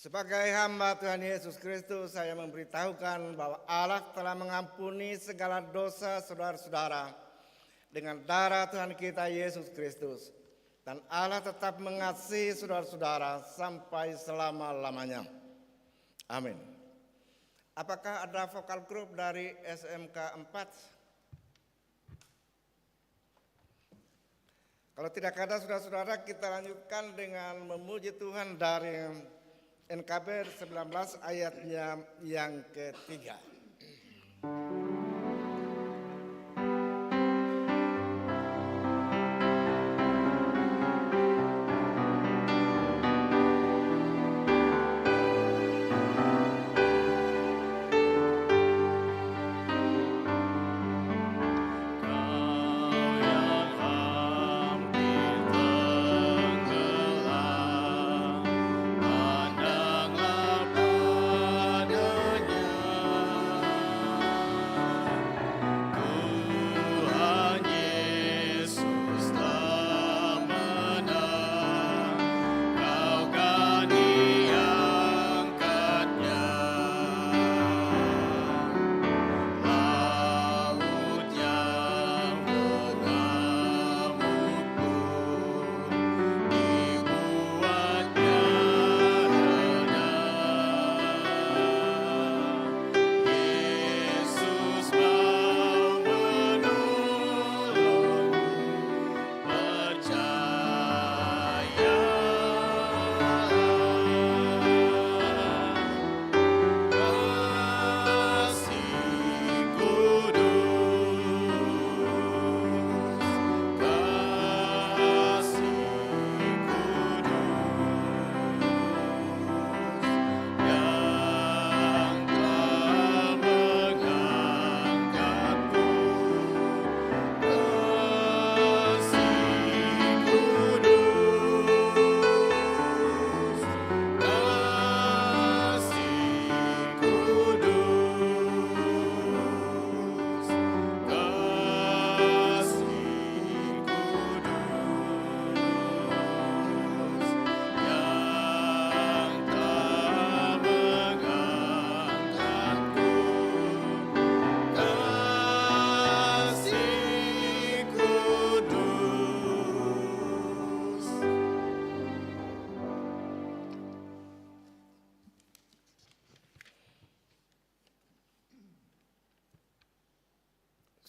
Sebagai hamba Tuhan Yesus Kristus, saya memberitahukan bahwa Allah telah mengampuni segala dosa saudara-saudara dengan darah Tuhan kita Yesus Kristus. Dan Allah tetap mengasihi saudara-saudara sampai selama-lamanya. Amin. Apakah ada vokal grup dari SMK 4? Kalau tidak ada, saudara-saudara, kita lanjutkan dengan memuji Tuhan dari NKB 19 ayatnya yang ketiga.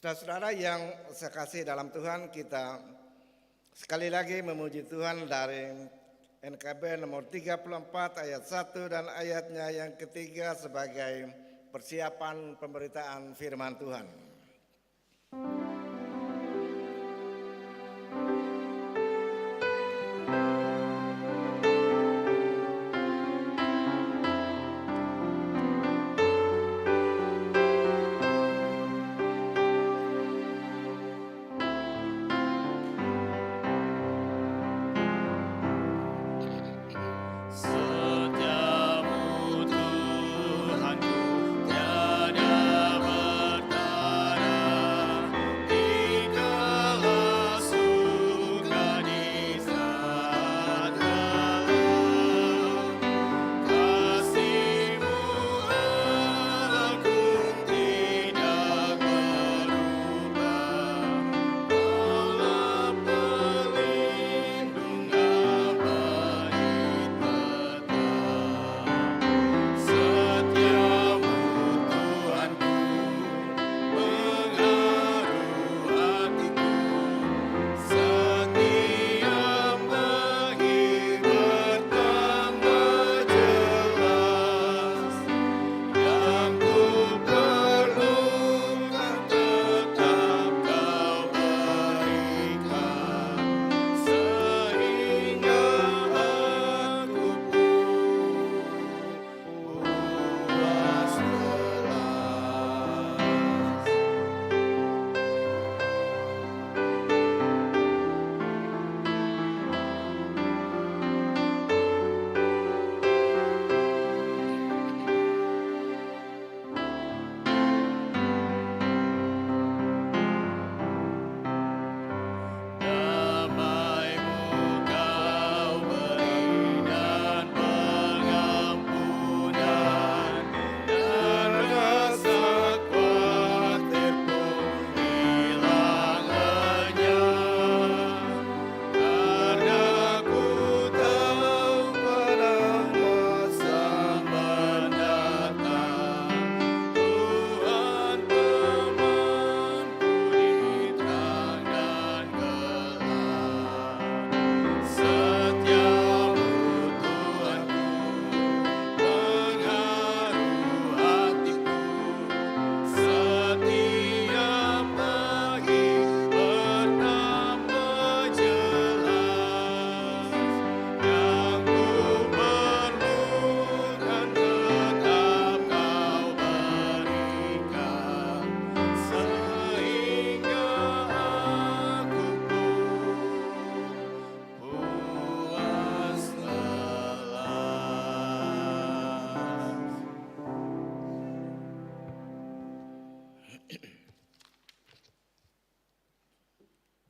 Saudara-saudara yang saya kasih dalam Tuhan, kita sekali lagi memuji Tuhan dari NKB nomor 34 ayat 1 dan ayatnya yang ketiga sebagai persiapan pemberitaan firman Tuhan. Setiamu Tuhanku, tiada bertanding.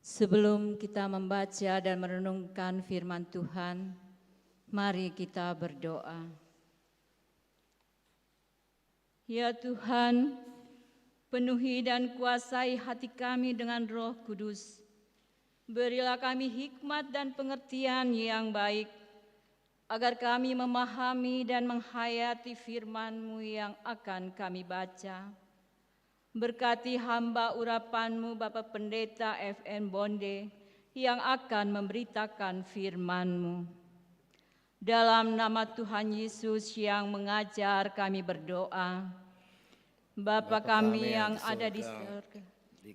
Sebelum kita membaca dan merenungkan firman Tuhan, mari kita berdoa. Ya Tuhan, penuhi dan kuasai hati kami dengan Roh Kudus. Berilah kami hikmat dan pengertian yang baik, agar kami memahami dan menghayati firman-Mu yang akan kami baca. Berkati hamba urapan-Mu Bapak Pendeta FN Bonde yang akan memberitakan firman-Mu. Dalam nama Tuhan Yesus yang mengajar kami berdoa. Bapa kami yang ada di surga,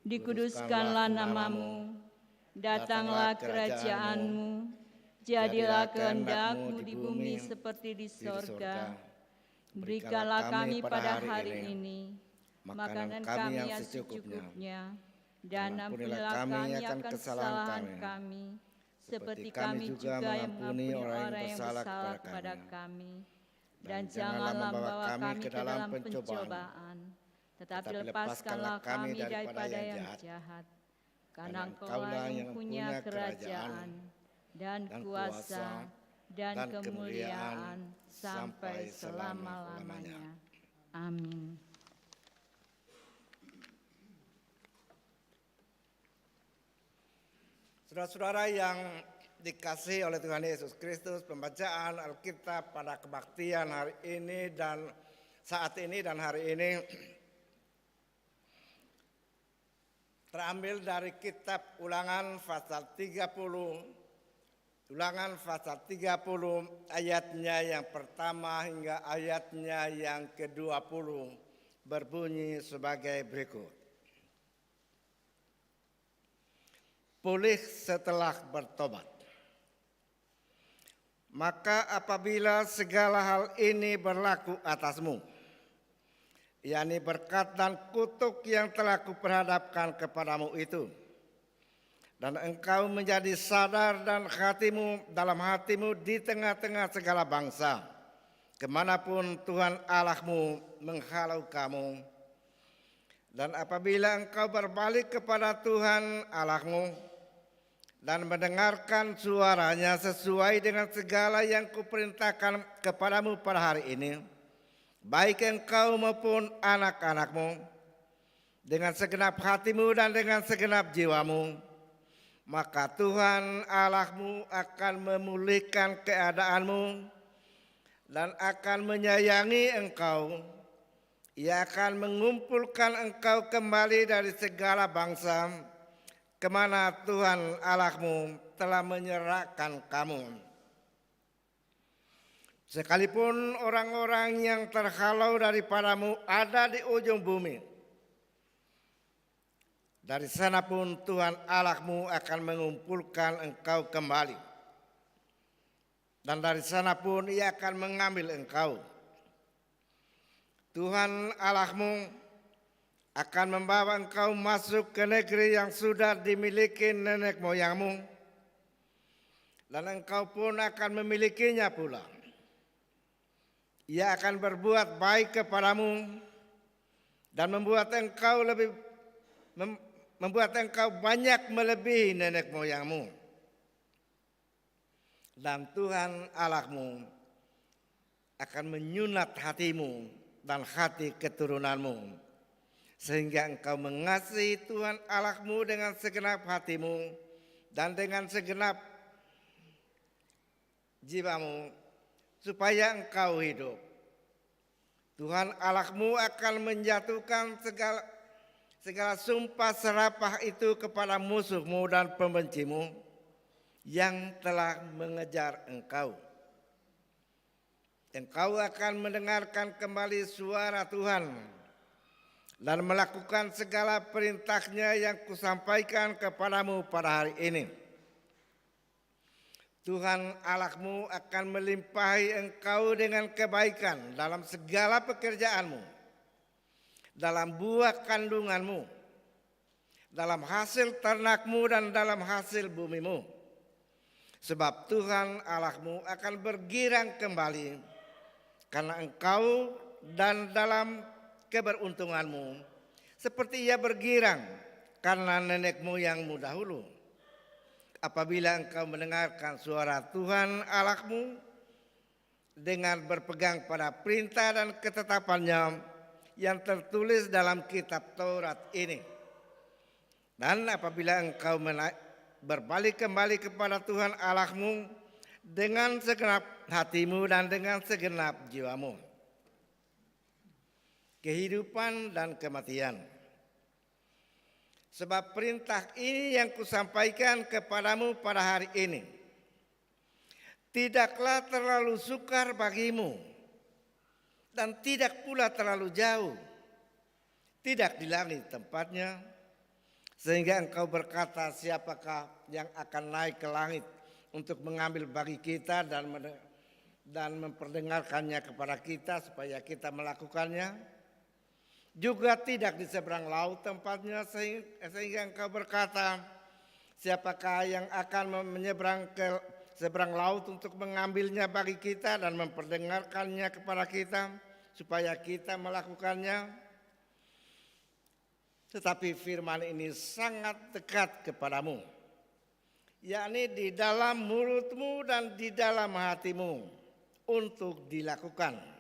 dikuduskanlah nama-Mu, datanglah kerajaan-Mu, jadilah kehendak-Mu di bumi seperti di surga. Berikanlah kami pada hari ini makanan kami yang secukupnya, dan ampunilah kami akan kesalahan kami, seperti kami juga yang mengampuni orang yang bersalah kepada kami. Dan janganlah membawa kami ke dalam pencobaan, tetapi lepaskanlah kami daripada yang jahat. Karena Engkaulah yang punya kerajaan, dan kuasa, dan kemuliaan, sampai selama-lamanya. Amin. Saudara-saudara yang dikasihi oleh Tuhan Yesus Kristus, pembacaan Alkitab pada kebaktian hari ini dan saat ini dan hari ini terambil dari kitab Ulangan pasal 30. Ulangan pasal 30 ayatnya yang pertama hingga ayatnya yang ke-20 berbunyi sebagai berikut. Pulih setelah bertobat. Maka apabila segala hal ini berlaku atasmu, yakni berkat dan kutuk yang telah kuperhadapkan kepadamu itu, dan engkau menjadi sadar dan dalam hatimu di tengah-tengah segala bangsa, kemanapun Tuhan Allahmu menghalau kamu. Dan apabila engkau berbalik kepada Tuhan Allahmu dan mendengarkan suaranya sesuai dengan segala yang kuperintahkan kepadamu pada hari ini, baik engkau maupun anak-anakmu, dengan segenap hatimu dan dengan segenap jiwamu, maka Tuhan Allahmu akan memulihkan keadaanmu dan akan menyayangi engkau. Ia akan mengumpulkan engkau kembali dari segala bangsa kemana Tuhan Allahmu telah menyerahkan kamu. Sekalipun orang-orang yang terhalau daripadamu ada di ujung bumi, dari sana pun Tuhan Allahmu akan mengumpulkan engkau kembali. Dan dari sana pun Ia akan mengambil engkau. Tuhan Allahmu akan membawa engkau masuk ke negeri yang sudah dimiliki nenek moyangmu, dan engkau pun akan memilikinya pula. Ia akan berbuat baik kepadamu dan membuat engkau banyak melebihi nenek moyangmu. Dan Tuhan Allahmu akan menyunat hatimu dan hati keturunanmu, sehingga engkau mengasihi Tuhan Allahmu dengan segenap hatimu dan dengan segenap jiwamu, supaya engkau hidup. Tuhan Allahmu akan menjatuhkan segala sumpah serapah itu kepada musuhmu dan pembencimu yang telah mengejar engkau. Engkau akan mendengarkan kembali suara Tuhan dan melakukan segala perintahnya yang kusampaikan kepadamu pada hari ini. Tuhan Allahmu akan melimpahi engkau dengan kebaikan dalam segala pekerjaanmu, dalam buah kandunganmu, dalam hasil ternakmu dan dalam hasil bumimu. Sebab Tuhan Allahmu akan bergirang kembali karena engkau dan dalam keberuntunganmu, seperti ia bergirang karena nenek moyangmu dahulu. Apabila engkau mendengarkan suara Tuhan Allahmu dengan berpegang pada perintah dan ketetapannya yang tertulis dalam kitab Taurat ini. Dan apabila engkau berbalik kembali kepada Tuhan Allahmu dengan segenap hatimu dan dengan segenap jiwamu. Kehidupan dan kematian. Sebab perintah ini yang kusampaikan kepadamu pada hari ini tidaklah terlalu sukar bagimu dan tidak pula terlalu jauh, tidak di langit tempatnya, sehingga engkau berkata, siapakah yang akan naik ke langit untuk mengambil bagi kita dan memperdengarkannya kepada kita supaya kita melakukannya. Juga tidak di seberang laut tempatnya, sehingga engkau berkata, siapakah yang akan menyeberang ke seberang laut untuk mengambilnya bagi kita dan memperdengarkannya kepada kita supaya kita melakukannya. Tetapi firman ini sangat dekat kepadamu, yakni di dalam mulutmu dan di dalam hatimu untuk dilakukan.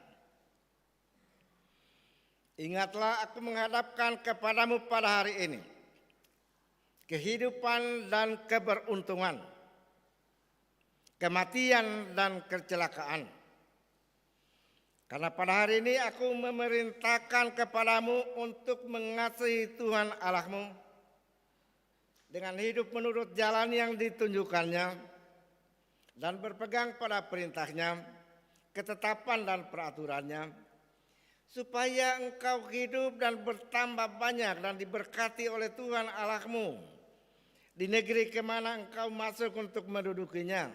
Ingatlah, aku menghadapkan kepadamu pada hari ini kehidupan dan keberuntungan, kematian dan kecelakaan. Karena pada hari ini aku memerintahkan kepadamu untuk mengasihi Tuhan Allahmu dengan hidup menurut jalan yang ditunjukkannya dan berpegang pada perintahnya, ketetapan dan peraturannya, supaya engkau hidup dan bertambah banyak dan diberkati oleh Tuhan Allahmu di negeri kemana engkau masuk untuk mendudukinya.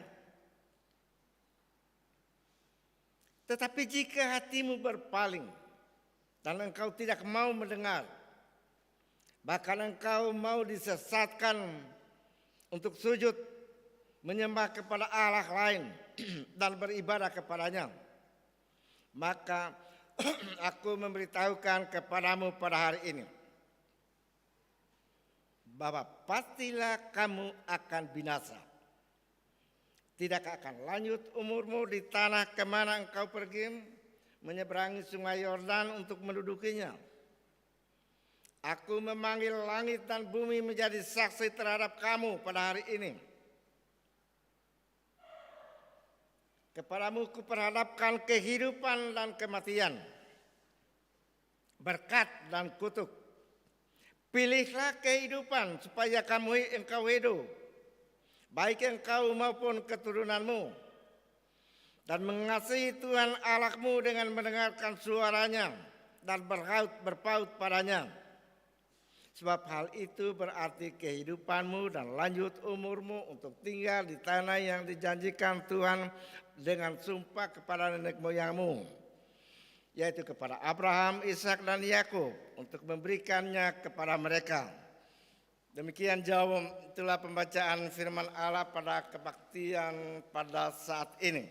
Tetapi jika hatimu berpaling dan engkau tidak mau mendengar, bahkan engkau mau disesatkan untuk sujud menyembah kepada Allah lain dan beribadah kepadanya, maka aku memberitahukan kepadamu pada hari ini bahwa pastilah kamu akan binasa. Tidak akan lanjut umurmu di tanah kemana engkau pergi menyeberangi sungai Yordan untuk mendudukinya. Aku memanggil langit dan bumi menjadi saksi terhadap kamu pada hari ini. Kepadamu kuperhadapkan kehidupan dan kematian, berkat dan kutuk. Pilihlah kehidupan supaya engkau hidup, baik engkau maupun keturunanmu, dan mengasihi Tuhan Allahmu dengan mendengarkan suaranya dan berpaut padanya. Sebab hal itu berarti kehidupanmu dan lanjut umurmu untuk tinggal di tanah yang dijanjikan Tuhan dengan sumpah kepada nenek moyangmu, yaitu kepada Abraham, Ishak dan Yakub, untuk memberikannya kepada mereka. Demikian itulah pembacaan firman Allah pada kebaktian pada saat ini.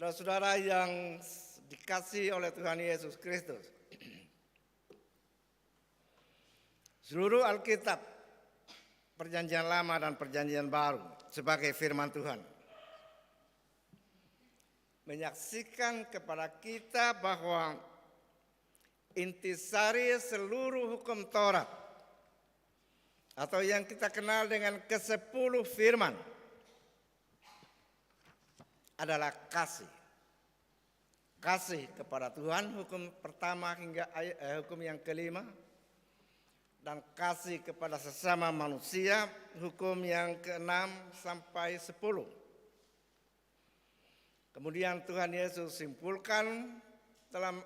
Saudara yang dikasihi oleh Tuhan Yesus Kristus, seluruh Alkitab, Perjanjian Lama dan Perjanjian Baru sebagai firman Tuhan menyaksikan kepada kita bahwa intisari seluruh hukum Taurat atau yang kita kenal dengan ke-10 firman adalah kasih. Kasih kepada Tuhan, hukum pertama hingga hukum yang kelima, dan kasih kepada sesama manusia, hukum yang ke-6 sampai 10. Kemudian Tuhan Yesus simpulkan dalam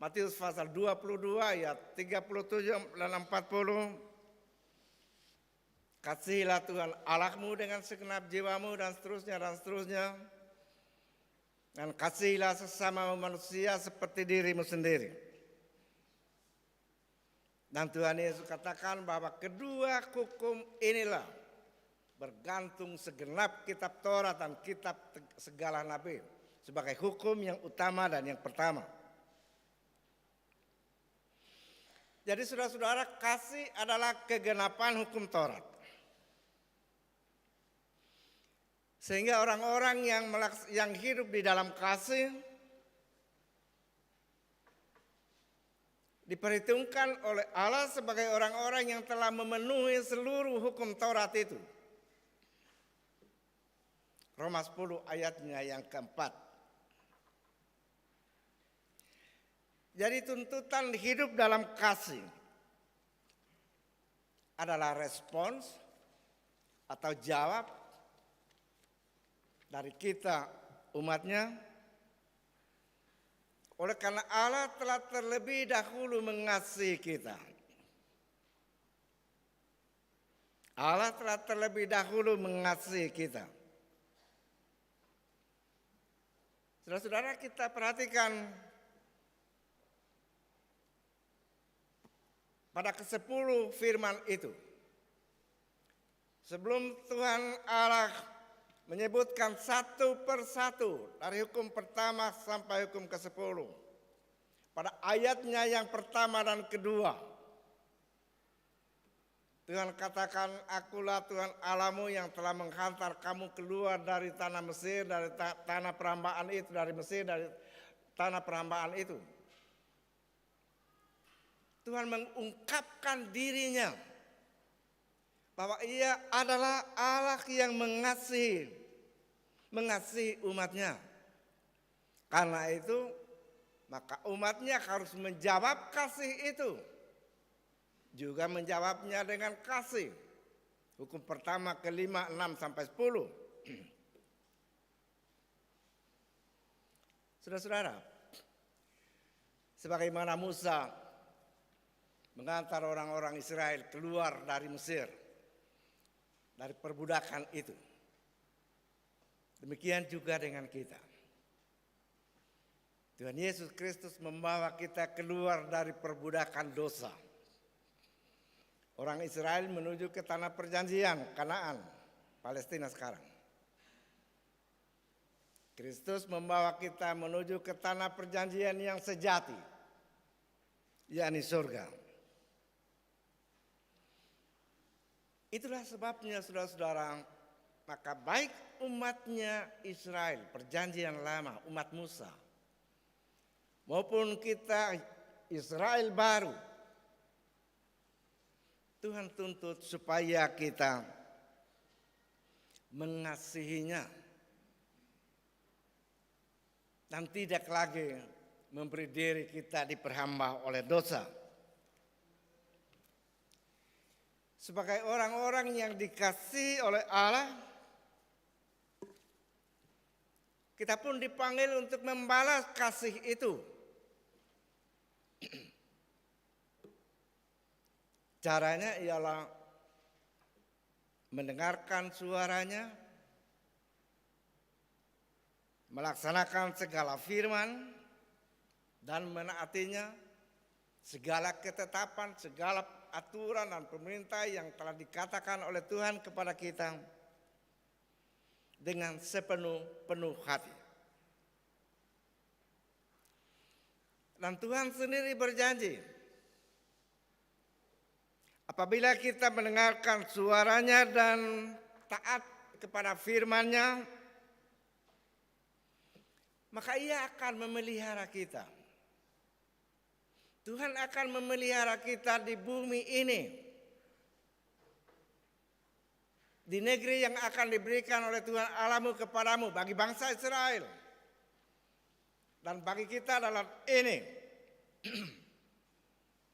Matius pasal 22 ayat 37 dan 40. Kasihilah Tuhan Allahmu dengan segenap jiwamu dan seterusnya dan seterusnya. Dan kasihilah sesama manusia seperti dirimu sendiri. Dan Tuhan Yesus katakan bahwa kedua hukum inilah bergantung segenap kitab Taurat dan kitab segala nabi sebagai hukum yang utama dan yang pertama. Jadi saudara-saudara, kasih adalah kegenapan hukum Taurat. Sehingga orang-orang yang hidup di dalam kasih diperhitungkan oleh Allah sebagai orang-orang yang telah memenuhi seluruh hukum Taurat itu. Roma 10 ayatnya yang keempat. Jadi tuntutan hidup dalam kasih adalah respons atau jawab dari kita umatnya. Oleh karena Allah telah terlebih dahulu mengasihi kita. Allah telah terlebih dahulu mengasihi kita. Saudara-saudara, kita perhatikan pada ke-10 firman itu. Sebelum Tuhan Allah menyebutkan satu persatu dari hukum pertama sampai hukum ke-10. Pada ayatnya yang pertama dan kedua, Tuhan katakan, akulah Tuhan Allahmu yang telah menghantar kamu keluar dari tanah Mesir, dari tanah perhambaan itu, dari Mesir, dari tanah perhambaan itu. Tuhan mengungkapkan dirinya bahwa Ia adalah Allah yang mengasihi umatnya. Karena itu, maka umatnya harus menjawab kasih itu. Juga menjawabnya dengan kasih. Hukum pertama ke-5, 6 sampai 10. Saudara-saudara, sebagaimana Musa mengantar orang-orang Israel keluar dari Mesir, dari perbudakan itu. Demikian juga dengan kita. Tuhan Yesus Kristus membawa kita keluar dari perbudakan dosa. Orang Israel menuju ke tanah perjanjian, Kanaan, Palestina sekarang. Kristus membawa kita menuju ke tanah perjanjian yang sejati, yakni surga. Itulah sebabnya saudara-saudara, maka baik umatnya Israel, perjanjian lama, umat Musa, maupun kita Israel baru, Tuhan tuntut supaya kita mengasihinya dan tidak lagi memberi diri kita diperhamba oleh dosa. Sebagai orang-orang yang dikasihi oleh Allah, kita pun dipanggil untuk membalas kasih itu. Caranya ialah mendengarkan suaranya, melaksanakan segala firman, dan menaatinya, segala ketetapan, segala aturan dan pemerintah yang telah dikatakan oleh Tuhan kepada kita dengan sepenuh hati. Dan Tuhan sendiri berjanji, apabila kita mendengarkan suaranya dan taat kepada firman-Nya, maka Ia akan memelihara kita. Tuhan akan memelihara kita di bumi ini, di negeri yang akan diberikan oleh Tuhan Allahmu kepadamu bagi bangsa Israel dan bagi kita dalam ini,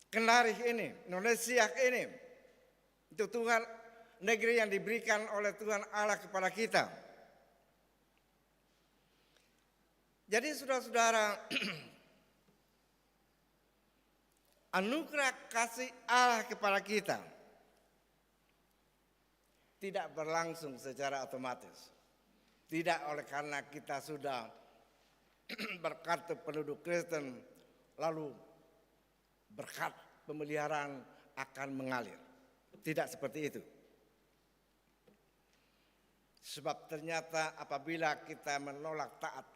Kendari ini, Indonesia ini. Itu Tuhan, negeri yang diberikan oleh Tuhan Allah kepada kita. Jadi saudara-saudara, anugerah kasih Allah kepada kita tidak berlangsung secara otomatis. Tidak oleh karena kita sudah berkartu penduduk Kristen, lalu berkat pemeliharaan akan mengalir. Tidak seperti itu. Sebab ternyata apabila kita menolak taat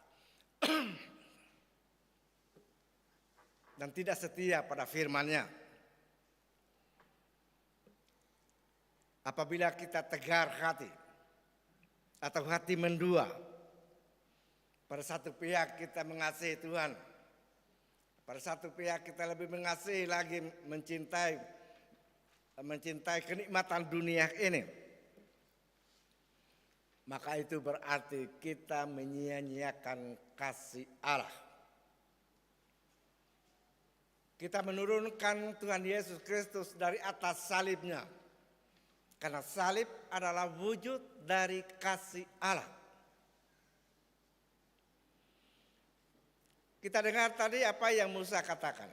dan tidak setia pada firman-Nya, apabila kita tegar hati atau hati mendua, pada satu pihak kita mengasihi Tuhan, pada satu pihak kita lebih mengasihi lagi mencintai kenikmatan dunia ini, maka itu berarti kita menyia-nyiakan kasih Allah. Kita menurunkan Tuhan Yesus Kristus dari atas salibnya, karena salib adalah wujud dari kasih Allah. Kita dengar tadi apa yang Musa katakan.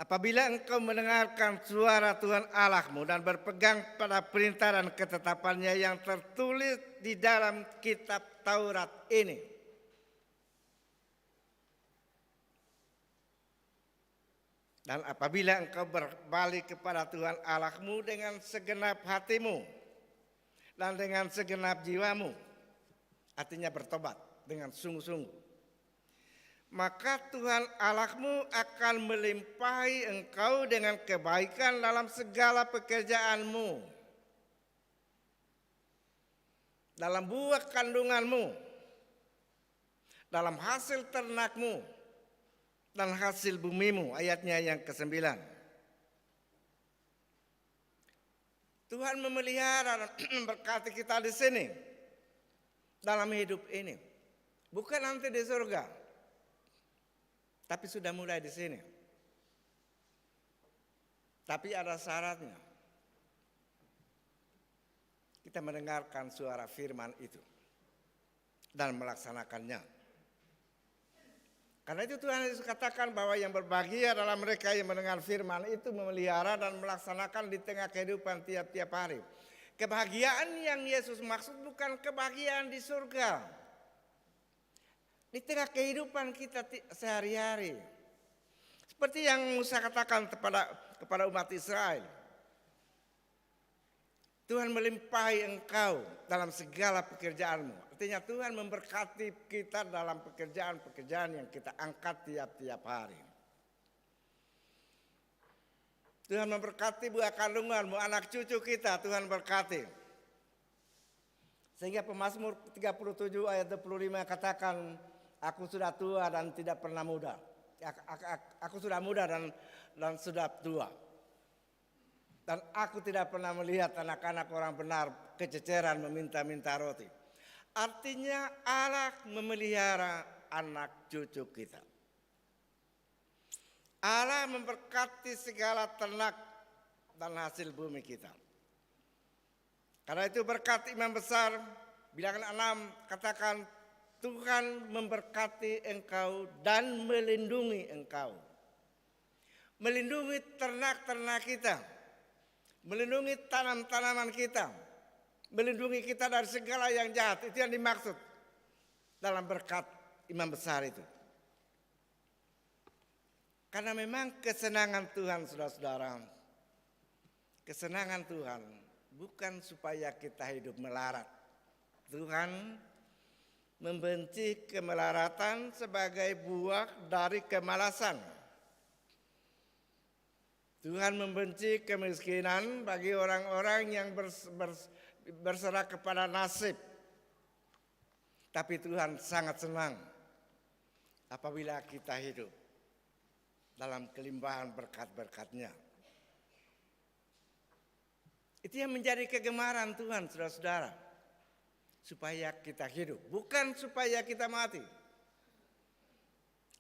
Apabila engkau mendengarkan suara Tuhan Allahmu dan berpegang pada perintah dan ketetapannya yang tertulis di dalam kitab Taurat ini. Dan apabila engkau berbalik kepada Tuhan Allahmu dengan segenap hatimu dan dengan segenap jiwamu, artinya bertobat dengan sungguh-sungguh, maka Tuhan Allahmu akan melimpahi engkau dengan kebaikan dalam segala pekerjaanmu, dalam buah kandunganmu, dalam hasil ternakmu, dan hasil bumimu, ayatnya yang ke-9. Tuhan memelihara dan memberkati kita di sini, dalam hidup ini. Bukan nanti di surga, tapi sudah mulai di sini. Tapi ada syaratnya. Kita mendengarkan suara firman itu dan melaksanakannya. Karena itu Tuhan Yesus katakan bahwa yang berbahagia adalah mereka yang mendengar firman itu, memelihara dan melaksanakan di tengah kehidupan tiap-tiap hari. Kebahagiaan yang Yesus maksud bukan kebahagiaan di surga, di tengah kehidupan kita sehari-hari. Seperti yang Musa katakan kepada umat Israel. Tuhan melimpahi engkau dalam segala pekerjaanmu. Artinya Tuhan memberkati kita dalam pekerjaan-pekerjaan yang kita angkat tiap-tiap hari. Tuhan memberkati buah kandunganmu, anak cucu kita Tuhan berkati. Sehingga Pemazmur 37 ayat 25 katakan, aku sudah tua dan tidak pernah muda. Aku sudah muda dan sudah tua. Dan aku tidak pernah melihat anak-anak orang benar kececeran meminta-minta roti. Artinya Allah memelihara anak cucu kita. Allah memberkati segala ternak dan hasil bumi kita. Karena itu berkat imam besar, bilangan 6 katakan, Tuhan memberkati engkau dan melindungi engkau. Melindungi ternak-ternak kita. Melindungi tanam-tanaman kita, melindungi kita dari segala yang jahat. Itu yang dimaksud dalam berkat imam besar itu. Karena memang kesenangan Tuhan, saudara-saudara, kesenangan Tuhan bukan supaya kita hidup melarat. Tuhan membenci kemelaratan sebagai buah dari kemalasan. Tuhan membenci kemiskinan bagi orang-orang yang berserah kepada nasib. Tapi Tuhan sangat senang apabila kita hidup dalam kelimpahan berkat-berkat-Nya. Itu yang menjadi kegemaran Tuhan, saudara-saudara. Supaya kita hidup, bukan supaya kita mati.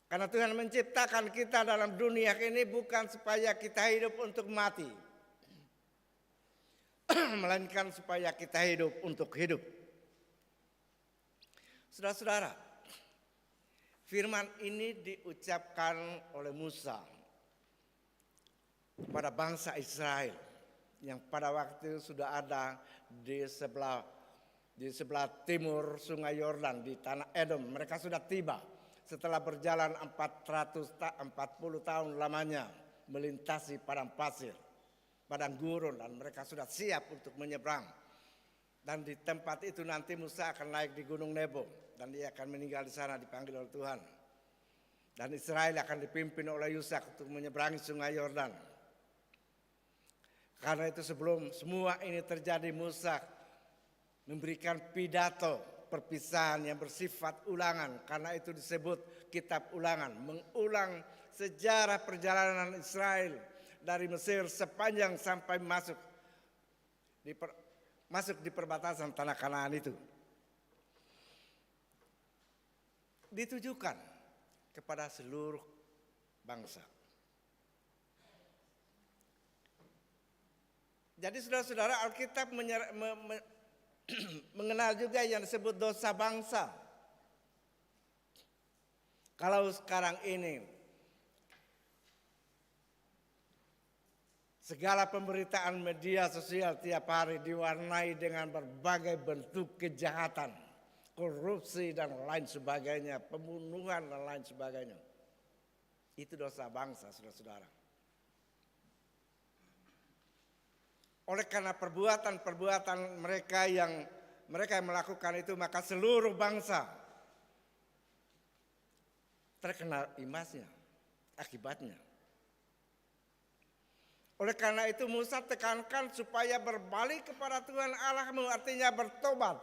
Karena Tuhan menciptakan kita dalam dunia ini bukan supaya kita hidup untuk mati. Melainkan supaya kita hidup untuk hidup. Saudara-saudara, firman ini diucapkan oleh Musa kepada bangsa Israel yang pada waktu itu sudah ada di sebelah timur Sungai Yordan di tanah Edom. Mereka sudah tiba. Setelah berjalan 440 tahun lamanya melintasi padang pasir, padang gurun, dan mereka sudah siap untuk menyeberang. Dan di tempat itu nanti Musa akan naik di Gunung Nebo dan dia akan meninggal di sana dipanggil oleh Tuhan. Dan Israel akan dipimpin oleh Yusak untuk menyeberangi Sungai Yordan. Karena itu sebelum semua ini terjadi, Musa memberikan pidato perpisahan yang bersifat ulangan. Karena itu disebut kitab ulangan, mengulang sejarah perjalanan Israel dari Mesir sepanjang sampai masuk di perbatasan tanah Kanaan itu. Ditujukan kepada seluruh bangsa. Jadi saudara-saudara, Alkitab mengenal juga yang disebut dosa bangsa. Kalau sekarang ini segala pemberitaan media sosial tiap hari diwarnai dengan berbagai bentuk kejahatan, korupsi dan lain sebagainya, pembunuhan dan lain sebagainya. Itu dosa bangsa, saudara-saudara. Oleh karena perbuatan-perbuatan mereka yang melakukan itu, maka seluruh bangsa terkena imbasnya, akibatnya. Oleh karena itu Musa tekankan supaya berbalik kepada Tuhan Allahmu, artinya bertobat.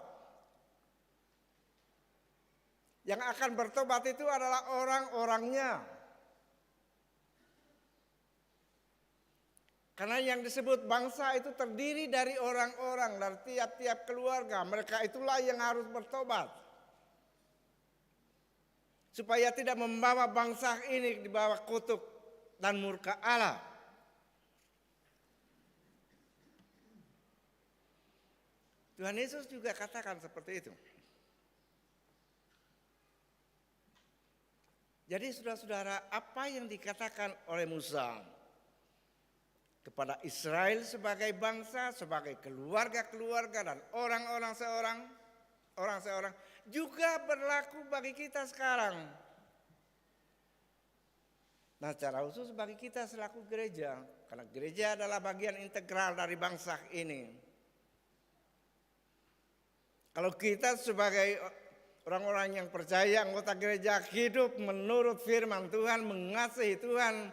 Yang akan bertobat itu adalah orang-orangnya. Karena yang disebut bangsa itu terdiri dari orang-orang, dari tiap-tiap keluarga. Mereka itulah yang harus bertobat. Supaya tidak membawa bangsa ini di bawah kutuk dan murka Allah. Tuhan Yesus juga katakan seperti itu. Jadi saudara-saudara, apa yang dikatakan oleh Musa kepada Israel sebagai bangsa, sebagai keluarga-keluarga dan orang seorang juga berlaku bagi kita sekarang. Nah, secara khusus bagi kita selaku gereja, karena gereja adalah bagian integral dari bangsa ini. Kalau kita sebagai orang-orang yang percaya, anggota gereja, hidup menurut firman Tuhan, mengasihi Tuhan,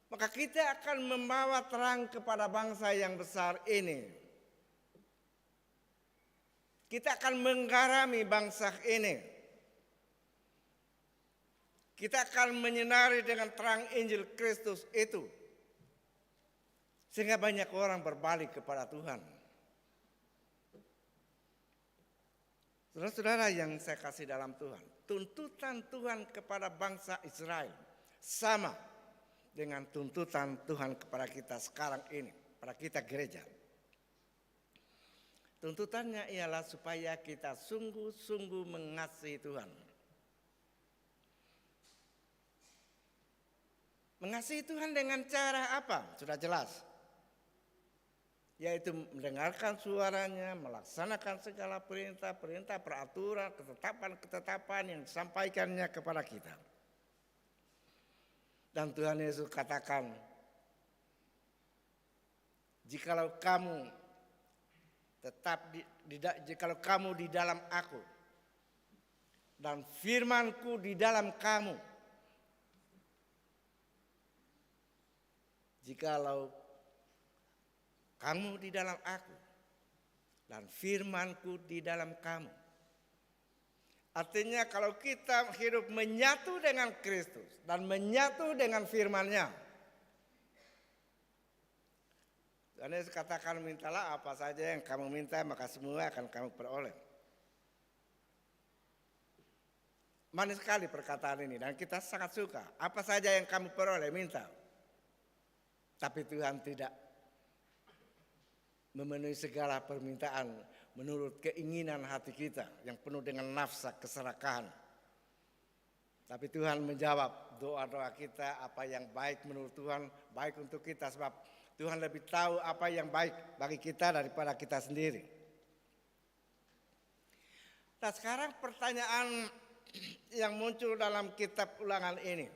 maka kita akan membawa terang kepada bangsa yang besar ini. Kita akan menggarami bangsa ini. Kita akan menyinari dengan terang Injil Kristus itu. Sehingga banyak orang berbalik kepada Tuhan. Saudara-saudara yang saya kasih dalam Tuhan, tuntutan Tuhan kepada bangsa Israel sama dengan tuntutan Tuhan kepada kita sekarang ini, pada kita gereja. Tuntutannya ialah supaya kita sungguh-sungguh mengasihi Tuhan. Mengasihi Tuhan dengan cara apa? Sudah jelas. Yaitu mendengarkan suaranya, melaksanakan segala perintah-perintah, peraturan, ketetapan-ketetapan yang disampaikannya kepada kita. Dan Tuhan Yesus katakan, jikalau kamu di dalam aku dan firman-Ku di dalam kamu, jikalau kamu di dalam aku dan firman-Ku di dalam kamu. Artinya kalau kita hidup menyatu dengan Kristus dan menyatu dengan firman-Nya. Tuhan Yesus katakan, mintalah apa saja yang kamu minta, maka semua akan kamu peroleh. Manis sekali perkataan ini dan kita sangat suka. Apa saja yang kamu peroleh, minta. Tapi Tuhan tidak memenuhi segala permintaan menurut keinginan hati kita yang penuh dengan nafsa keserakahan. Tapi Tuhan menjawab doa-doa kita, apa yang baik menurut Tuhan, baik untuk kita. Sebab Tuhan lebih tahu apa yang baik bagi kita daripada kita sendiri. Nah, sekarang pertanyaan yang muncul dalam kitab Ulangan ini.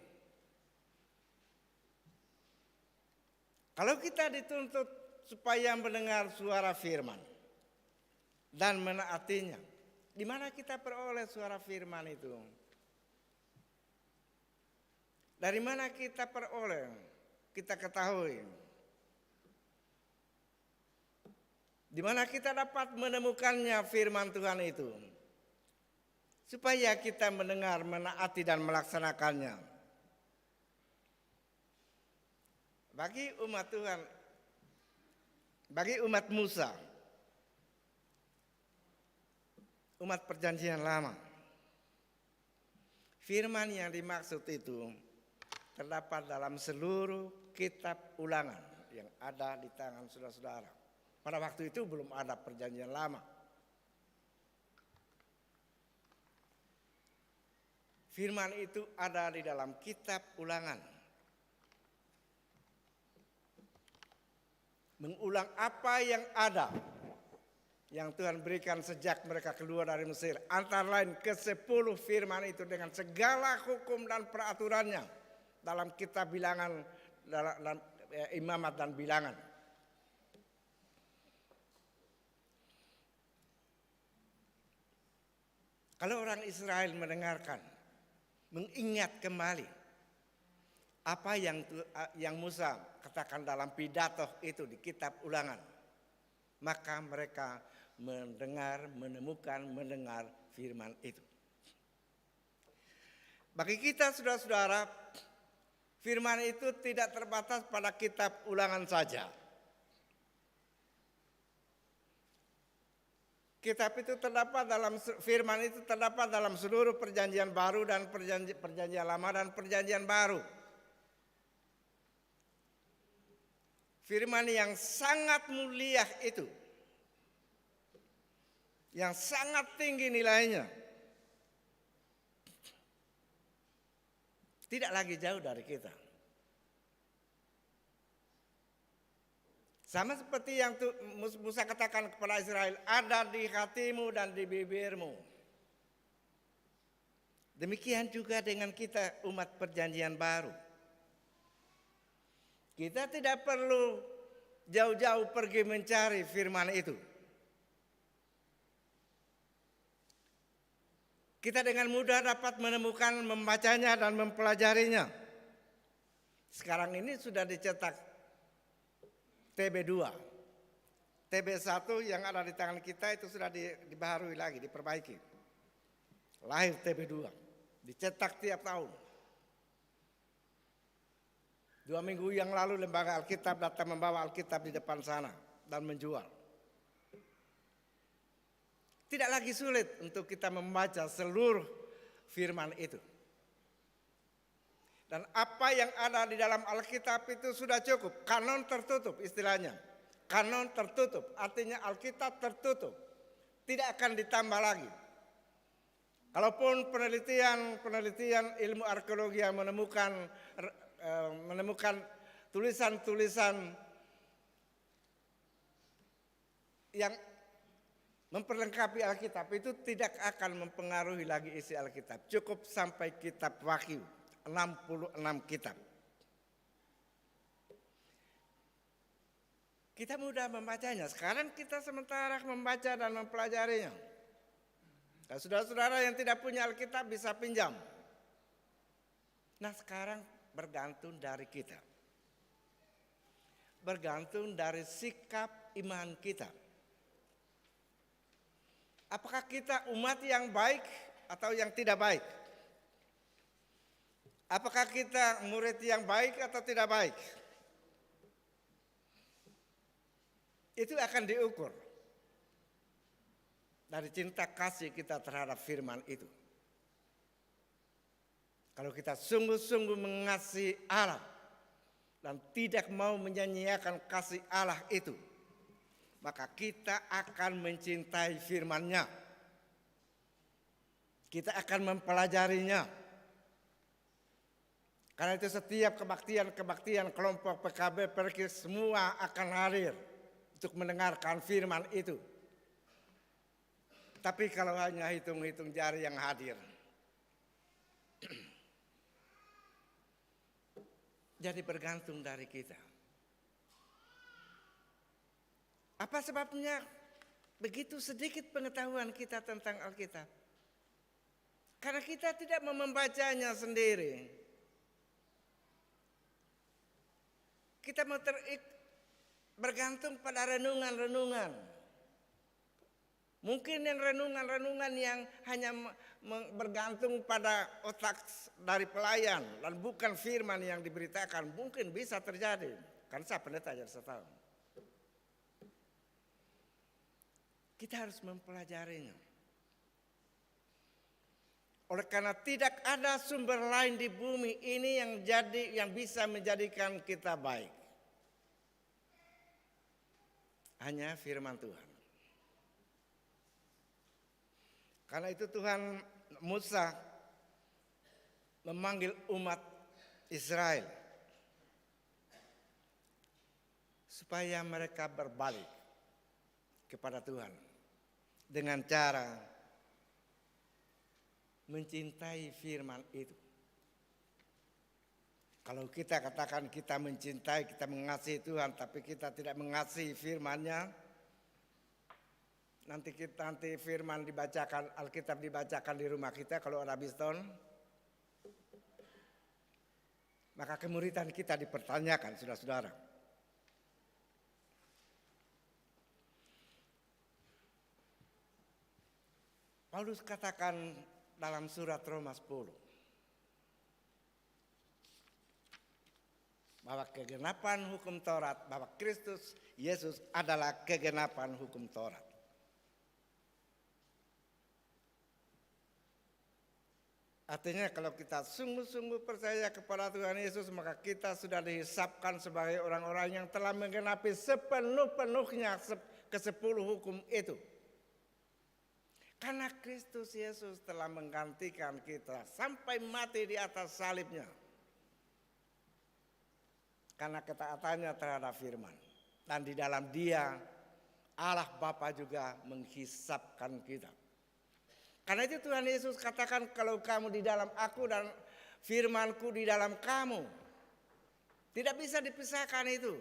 Kalau kita dituntut supaya mendengar suara firman dan menaatinya, di mana kita peroleh suara firman itu? Dari mana kita peroleh? Kita ketahui Di mana kita dapat menemukannya firman Tuhan itu, supaya kita mendengar, menaati dan melaksanakannya. Bagi umat Tuhan, bagi umat Musa, umat perjanjian lama, firman yang dimaksud itu terdapat dalam seluruh kitab ulangan yang ada di tangan saudara-saudara. Pada waktu itu belum ada perjanjian lama. Firman itu ada di dalam kitab ulangan. Mengulang apa yang ada, yang Tuhan berikan sejak mereka keluar dari Mesir. Antara lain ke-10 firman itu dengan segala hukum dan peraturannya dalam kitab bilangan, dalam imamat dan bilangan. Kalau orang Israel mendengarkan, mengingat kembali apa yang Musa katakan dalam pidato itu di kitab ulangan, maka mereka mendengar firman itu. Bagi kita saudara-saudara, firman itu tidak terbatas pada kitab ulangan saja. Kitab itu terdapat dalam firman itu terdapat dalam seluruh perjanjian baru dan perjanjian lama dan perjanjian baru. Firman yang sangat mulia itu, yang sangat tinggi nilainya, tidak lagi jauh dari kita. Sama seperti yang Musa katakan kepada Israel, ada di hatimu dan di bibirmu. Demikian juga dengan kita umat perjanjian baru. Kita tidak perlu jauh-jauh pergi mencari firman itu. Kita dengan mudah dapat menemukan, membacanya dan mempelajarinya. Sekarang ini sudah dicetak TB2. TB1 yang ada di tangan kita itu sudah dibaharui lagi, diperbaiki. Lahir TB2, dicetak tiap tahun. 2 minggu yang lalu lembaga Alkitab datang membawa Alkitab di depan sana dan menjual. Tidak lagi sulit untuk kita membaca seluruh firman itu. Dan apa yang ada di dalam Alkitab itu sudah cukup. Kanon tertutup istilahnya. Kanon tertutup, artinya Alkitab tertutup. Tidak akan ditambah lagi. Kalaupun penelitian ilmu arkeologi yang menemukan tulisan-tulisan yang memperlengkapi Alkitab, itu tidak akan mempengaruhi lagi isi Alkitab. Cukup sampai kitab Wahyu. 66 kitab. Kita mudah membacanya. Sekarang kita sementara membaca dan mempelajarinya. Nah, saudara-saudara yang tidak punya Alkitab bisa pinjam. Nah, sekarang bergantung dari kita. Bergantung dari sikap iman kita. Apakah kita umat yang baik atau yang tidak baik? Apakah kita murid yang baik atau tidak baik? Itu akan diukur dari cinta kasih kita terhadap firman itu. Kalau kita sungguh-sungguh mengasihi Allah dan tidak mau menyanyiakan kasih Allah itu, maka kita akan mencintai firman-Nya. Kita akan mempelajarinya. Karena itu setiap kebaktian kelompok PKB Perkis semua akan hadir untuk mendengarkan firman itu. Tapi kalau hanya hitung-hitung jari yang hadir, jadi bergantung dari kita. Apa sebabnya begitu sedikit pengetahuan kita tentang Alkitab? Karena kita tidak membacanya sendiri. Kita bergantung pada renungan-renungan Mungkin yang renungan-renungan yang hanya bergantung pada otak dari pelayan dan bukan firman yang diberitakan, mungkin bisa terjadi. Kan saya pendeta jadi saya tahu. Kita harus mempelajarinya. Oleh karena tidak ada sumber lain di bumi ini yang bisa menjadikan kita baik. Hanya firman Tuhan. Karena itu Tuhan Musa memanggil umat Israel supaya mereka berbalik kepada Tuhan dengan cara mencintai firman itu. Kalau kita katakan kita mencintai, kita mengasihi Tuhan, tapi kita tidak mengasihi firman-Nya, nanti firman dibacakan, Alkitab dibacakan di rumah kita kalau ada Biston, maka kemuridan kita dipertanyakan, saudara-saudara. Paulus katakan dalam surat Roma 10 bahwa kegenapan hukum Taurat, bahwa Kristus Yesus adalah kegenapan hukum Taurat. Artinya kalau kita sungguh-sungguh percaya kepada Tuhan Yesus, maka kita sudah dihisapkan sebagai orang-orang yang telah menggenapi sepenuh-penuhnya ke-10 hukum itu. Karena Kristus Yesus telah menggantikan kita sampai mati di atas salibnya. Karena ketaatannya terhadap firman. Dan di dalam Dia, Allah Bapa juga menghisapkan kita. Karena itu Tuhan Yesus katakan, kalau kamu di dalam aku dan firman-Ku di dalam kamu. Tidak bisa dipisahkan itu.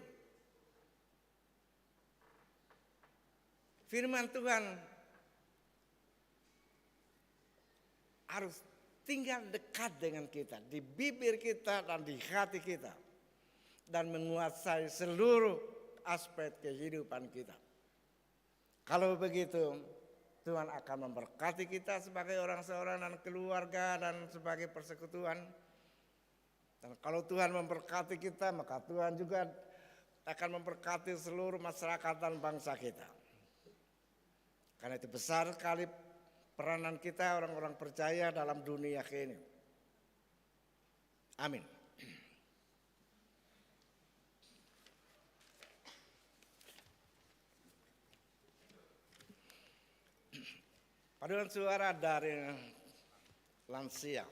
Firman Tuhan harus tinggal dekat dengan kita, di bibir kita dan di hati kita, dan menguasai seluruh aspek kehidupan kita. Kalau begitu, Tuhan akan memberkati kita sebagai orang seorang dan keluarga dan sebagai persekutuan. Dan kalau Tuhan memberkati kita, maka Tuhan juga akan memberkati seluruh masyarakat dan bangsa kita. Karena itu besar sekali peranan kita orang-orang percaya dalam dunia ini. Amin. Paduan suara dari lansia.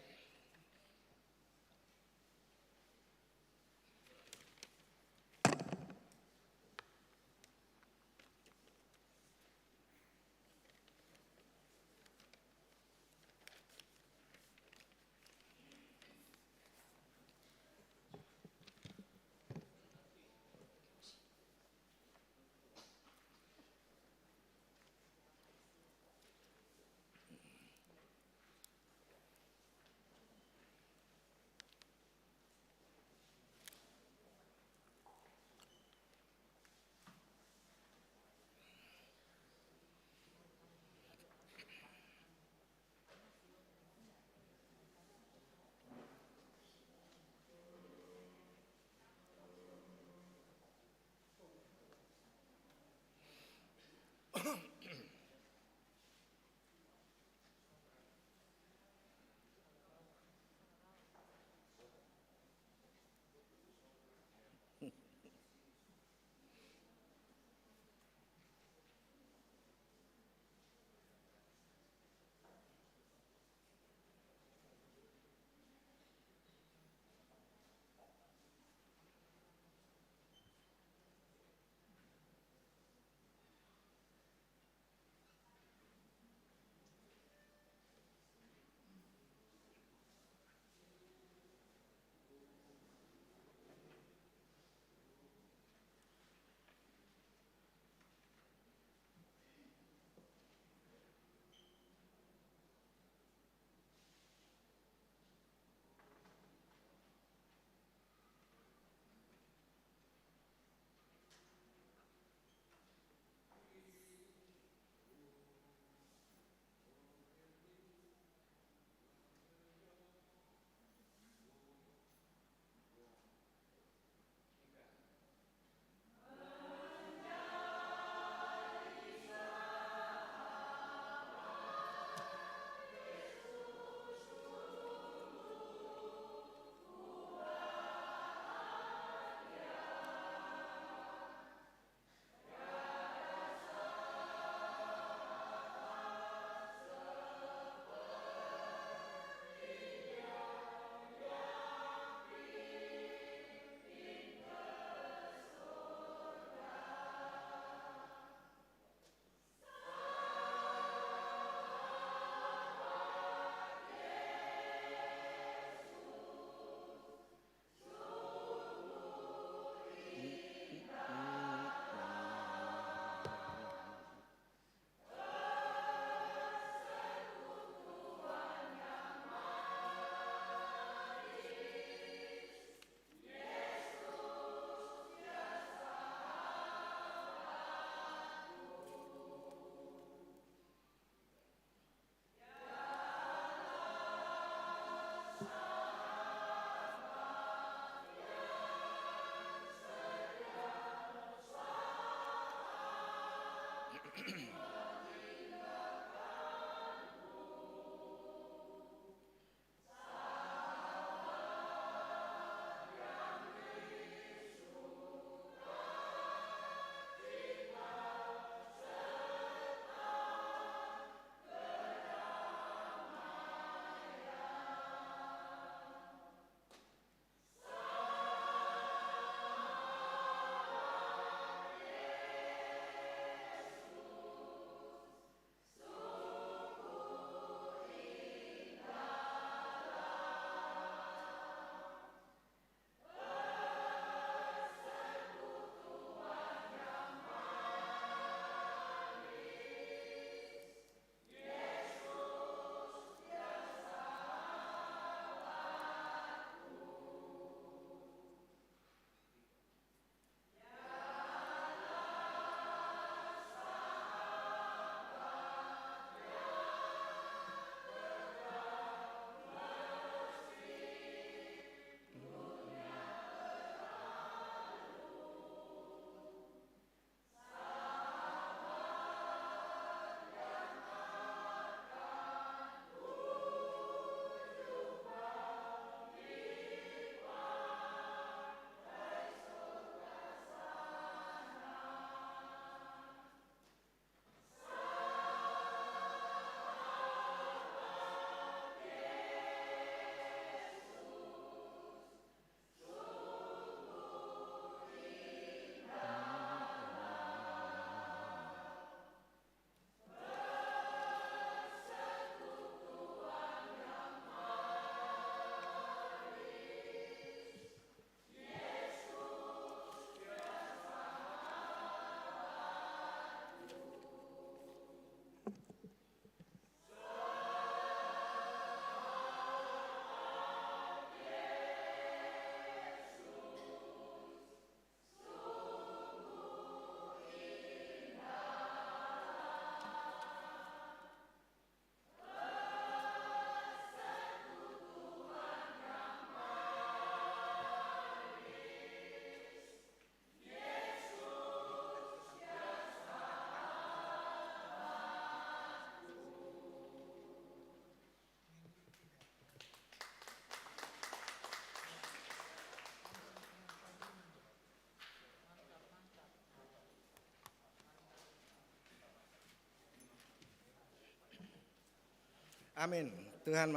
Amin. Tuhan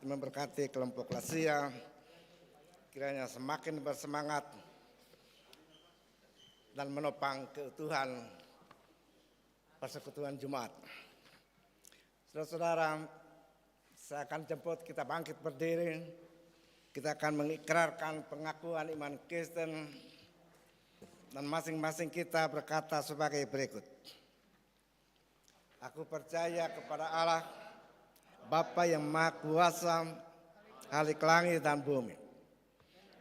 memberkati kelompok Lasia, kiranya semakin bersemangat dan menopang keutuhan persekutuan Jumat. Saudara-saudara, saya akan jemput kita bangkit berdiri. Kita akan mengikrarkan pengakuan iman Kristen dan masing-masing kita berkata sebagai berikut. Aku percaya kepada Allah, Bapa yang Maha Kuasa, Khalik langit dan bumi,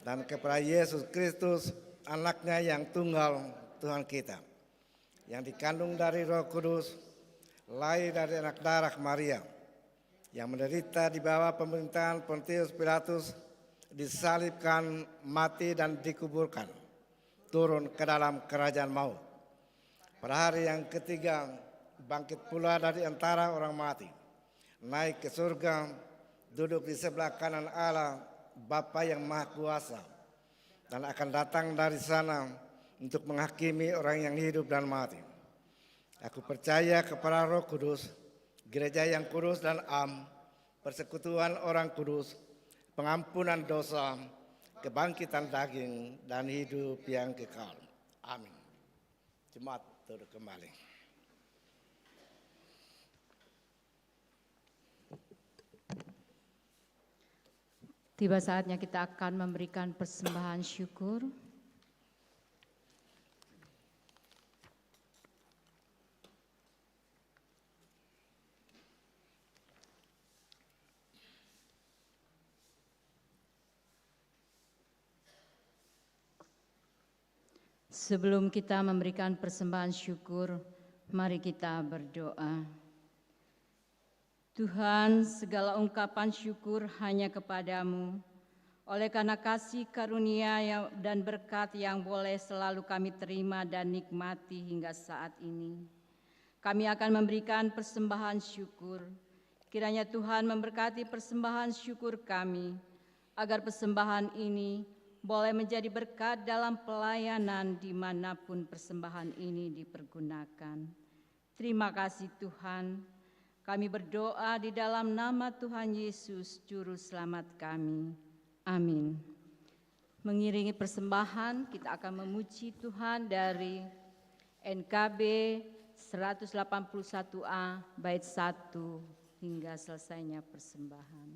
dan kepada Yesus Kristus, anaknya yang tunggal Tuhan kita, yang dikandung dari Roh Kudus, lahir dari anak darah Maria, yang menderita di bawah pemerintahan Pontius Pilatus, disalibkan, mati dan dikuburkan, turun ke dalam kerajaan maut. Pada hari yang ketiga, bangkit pula dari antara orang mati, naik ke surga, duduk di sebelah kanan Allah, Bapa yang Maha Kuasa, dan akan datang dari sana untuk menghakimi orang yang hidup dan mati. Aku percaya kepada Roh Kudus, gereja yang kudus dan am, persekutuan orang kudus, pengampunan dosa, kebangkitan daging, dan hidup yang kekal. Amin. Jemaat duduk kembali. Tiba saatnya kita akan memberikan persembahan syukur. Sebelum kita memberikan persembahan syukur, mari kita berdoa. Tuhan, segala ungkapan syukur hanya kepadamu, oleh karena kasih karunia dan berkat yang boleh selalu kami terima dan nikmati hingga saat ini. kami akan memberikan persembahan syukur. Kiranya Tuhan memberkati persembahan syukur kami, agar persembahan ini boleh menjadi berkat dalam pelayanan dimanapun persembahan ini dipergunakan. Terima kasih Tuhan, kami berdoa di dalam nama Tuhan Yesus, Juru Selamat kami. Amin. Mengiringi persembahan, kita akan memuji Tuhan dari NKB 181A, bait 1 hingga selesainya persembahan.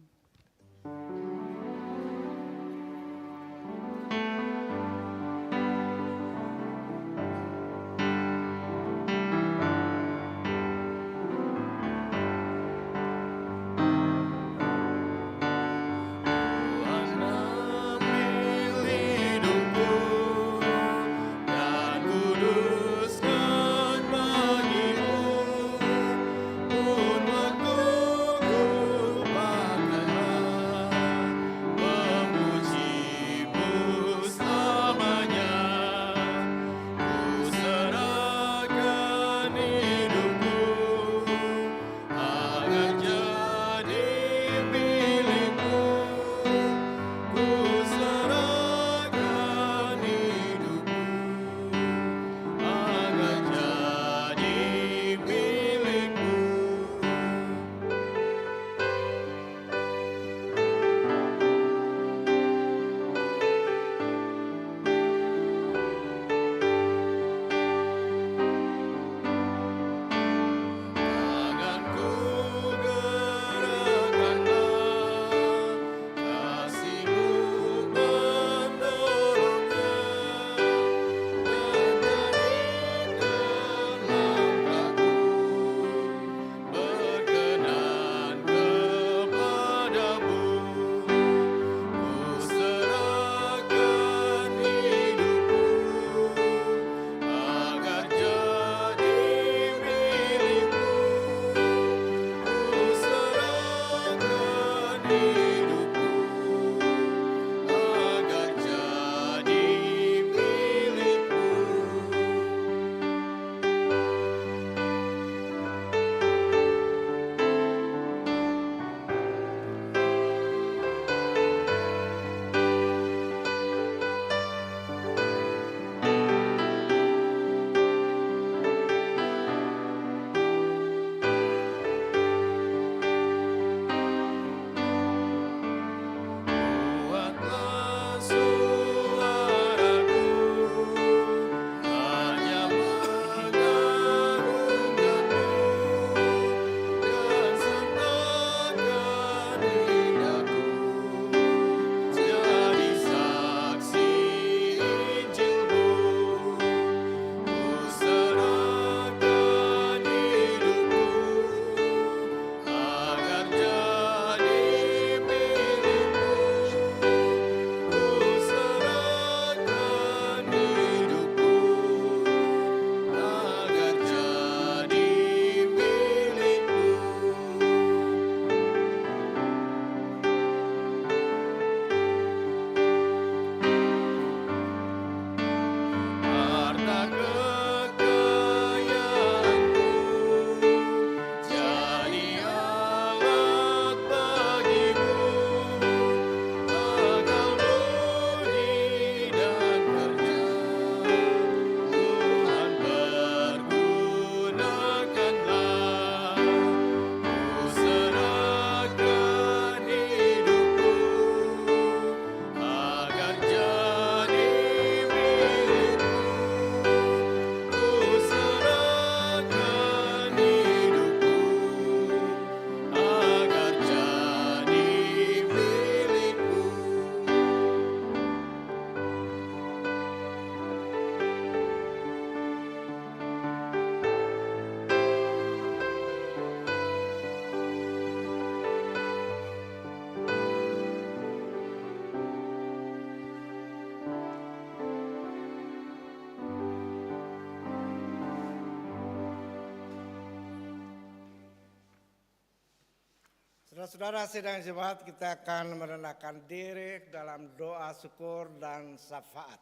Saudara-saudara sidang jemaat, kita akan merendahkan diri dalam doa syukur dan syafaat.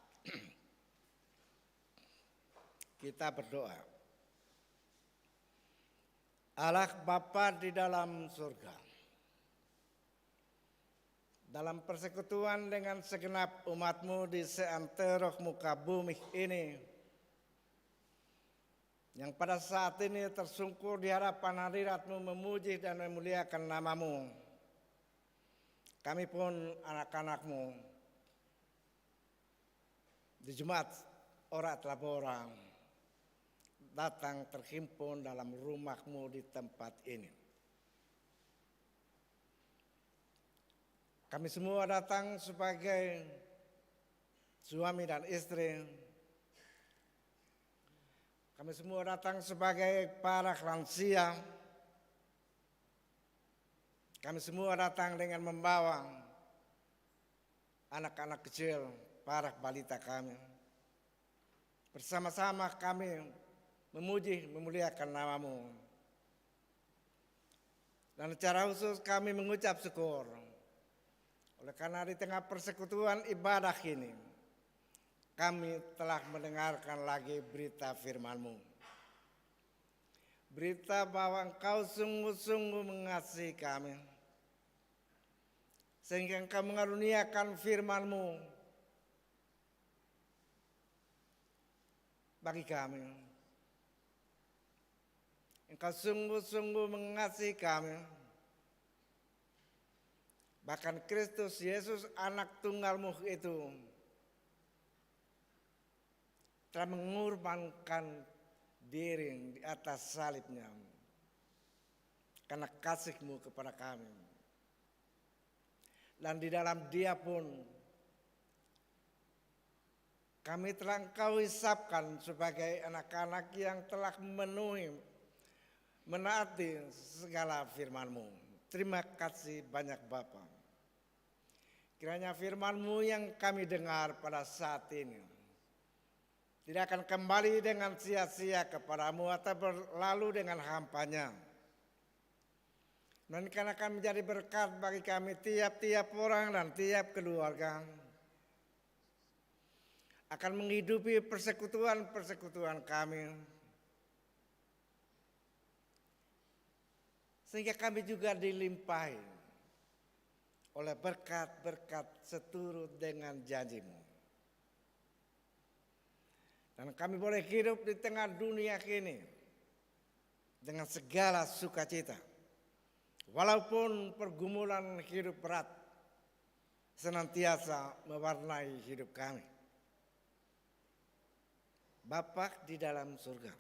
Kita berdoa. Allah Bapa di dalam surga, dalam persekutuan dengan segenap umat-Mu di seantero muka bumi ini, yang pada saat ini tersungkur di hadapan hadirat-Mu memuji dan memuliakan nama-Mu. Kami pun anak-anak-Mu di Jemaat Ora Telaborang datang terhimpun dalam rumah-Mu di tempat ini. Kami semua datang sebagai suami dan istri. Kami semua datang sebagai para lansia. Kami semua datang dengan membawa anak-anak kecil, para balita kami. Bersama-sama kami memuji, memuliakan nama-Mu. Dan secara khusus kami mengucap syukur. Oleh karena di tengah persekutuan ibadah ini, kami telah mendengarkan lagi berita firman-Mu. Berita bahwa Engkau sungguh-sungguh mengasihi kami. Sehingga Engkau mengaruniakan firman-Mu bagi kami. Engkau sungguh-sungguh mengasihi kami. Bahkan Kristus Yesus anak tunggal-Mu itu telah mengorbankan diri di atas salibnya karena kasih-Mu kepada kami. Dan di dalam Dia pun kami telah Engkau hisapkan sebagai anak-anak yang telah menaati segala firman-Mu. Terima kasih banyak Bapa. Kiranya firman-Mu yang kami dengar pada saat ini tidak akan kembali dengan sia-sia kepada-Mu atau berlalu dengan hampanya. Dan karena akan menjadi berkat bagi kami tiap-tiap orang dan tiap keluarga. Akan menghidupi persekutuan-persekutuan kami. Sehingga kami juga dilimpahi oleh berkat-berkat seturut dengan janji-Mu. Dan kami boleh hidup di tengah dunia ini dengan segala sukacita. Walaupun pergumulan hidup berat senantiasa mewarnai hidup kami. Bapa di dalam surga,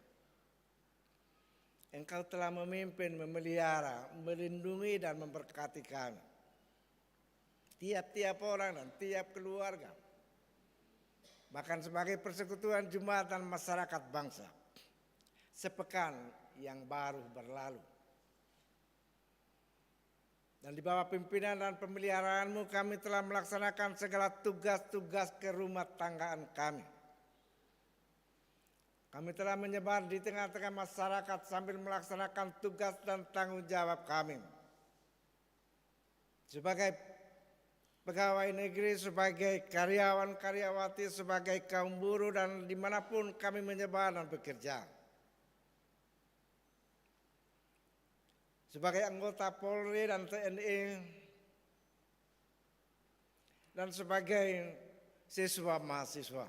Engkau telah memimpin, memelihara, melindungi dan memberkati kami. Tiap-tiap orang dan tiap keluarga. Bahkan sebagai persekutuan jemaat dan masyarakat bangsa. Sepekan yang baru berlalu. Dan di bawah pimpinan dan pemeliharaan-Mu kami telah melaksanakan segala tugas-tugas kerumah tanggaan kami. Kami telah menyebar di tengah-tengah masyarakat sambil melaksanakan tugas dan tanggung jawab kami. Sebagai pegawai negeri, sebagai karyawan-karyawati, sebagai kaum buruh dan dimanapun kami menyebar dan bekerja. Sebagai anggota Polri dan TNI dan sebagai siswa mahasiswa.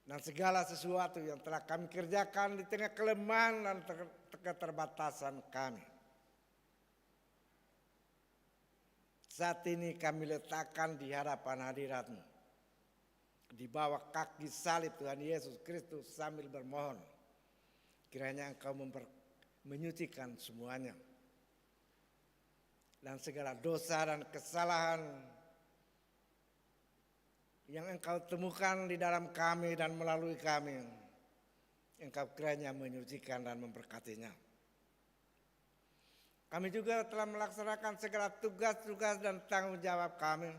Dan segala sesuatu yang telah kami kerjakan di tengah kelemahan dan keterbatasan kami. Saat ini kami letakkan di hadapan hadirat-Mu. Di bawah kaki salib Tuhan Yesus Kristus sambil bermohon. Kiranya Engkau menyucikan semuanya. Dan segala dosa dan kesalahan yang Engkau temukan di dalam kami dan melalui kami, Engkau kiranya menyucikan dan memberkatinya. Kami juga telah melaksanakan segala tugas-tugas dan tanggung jawab kami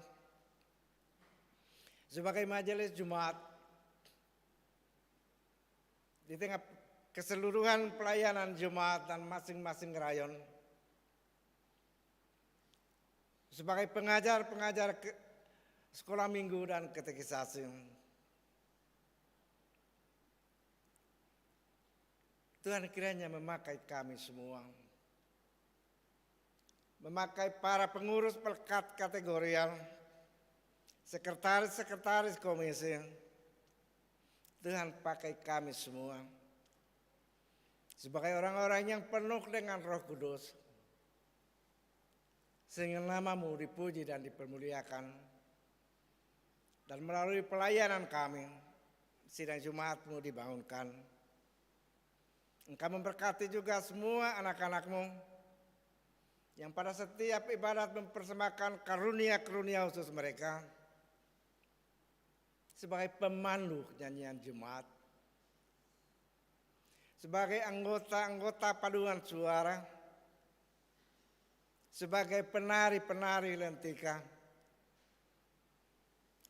sebagai majelis Jumat di tengah keseluruhan pelayanan Jumat dan masing-masing rayon. Sebagai pengajar-pengajar sekolah minggu dan katekisasi. Tuhan kiranya memakai kami semua. Memakai para pengurus pelekat kategorial, sekretaris-sekretaris komisi. Tuhan pakai kami semua sebagai orang-orang yang penuh dengan Roh Kudus, sehingga nama-Mu dipuji dan dipermuliakan. Dan melalui pelayanan kami, sidang Jumat-Mu dibangunkan. Engkau memberkati juga semua anak-anak-Mu yang pada setiap ibadat mempersembahkan karunia-karunia khusus mereka sebagai pemandu nyanyian Jumat, sebagai anggota-anggota paduan suara, sebagai penari-penari lentika,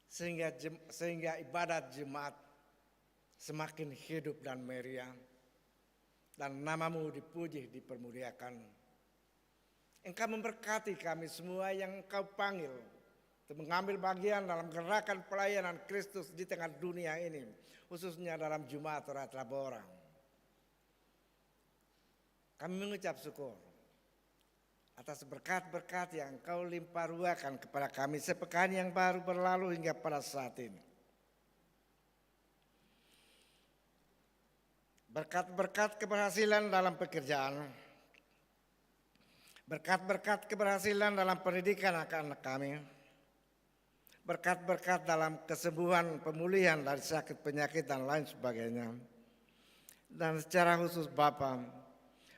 sehingga ibadat Jumat semakin hidup dan meriah, dan nama-Mu dipuji, dipermuliakan. Engkau memberkati kami semua yang Engkau panggil untuk mengambil bagian dalam gerakan pelayanan Kristus di tengah dunia ini, khususnya dalam Jumat Ora Tabora. Kami mengucap syukur atas berkat-berkat yang Engkau limpah ruahkan kepada kami sepekan yang baru berlalu hingga pada saat ini. Berkat-berkat keberhasilan dalam pekerjaan, berkat-berkat keberhasilan dalam pendidikan anak-anak kami, berkat-berkat dalam kesembuhan, pemulihan dari sakit penyakit dan lain sebagainya. Dan secara khusus Bapa,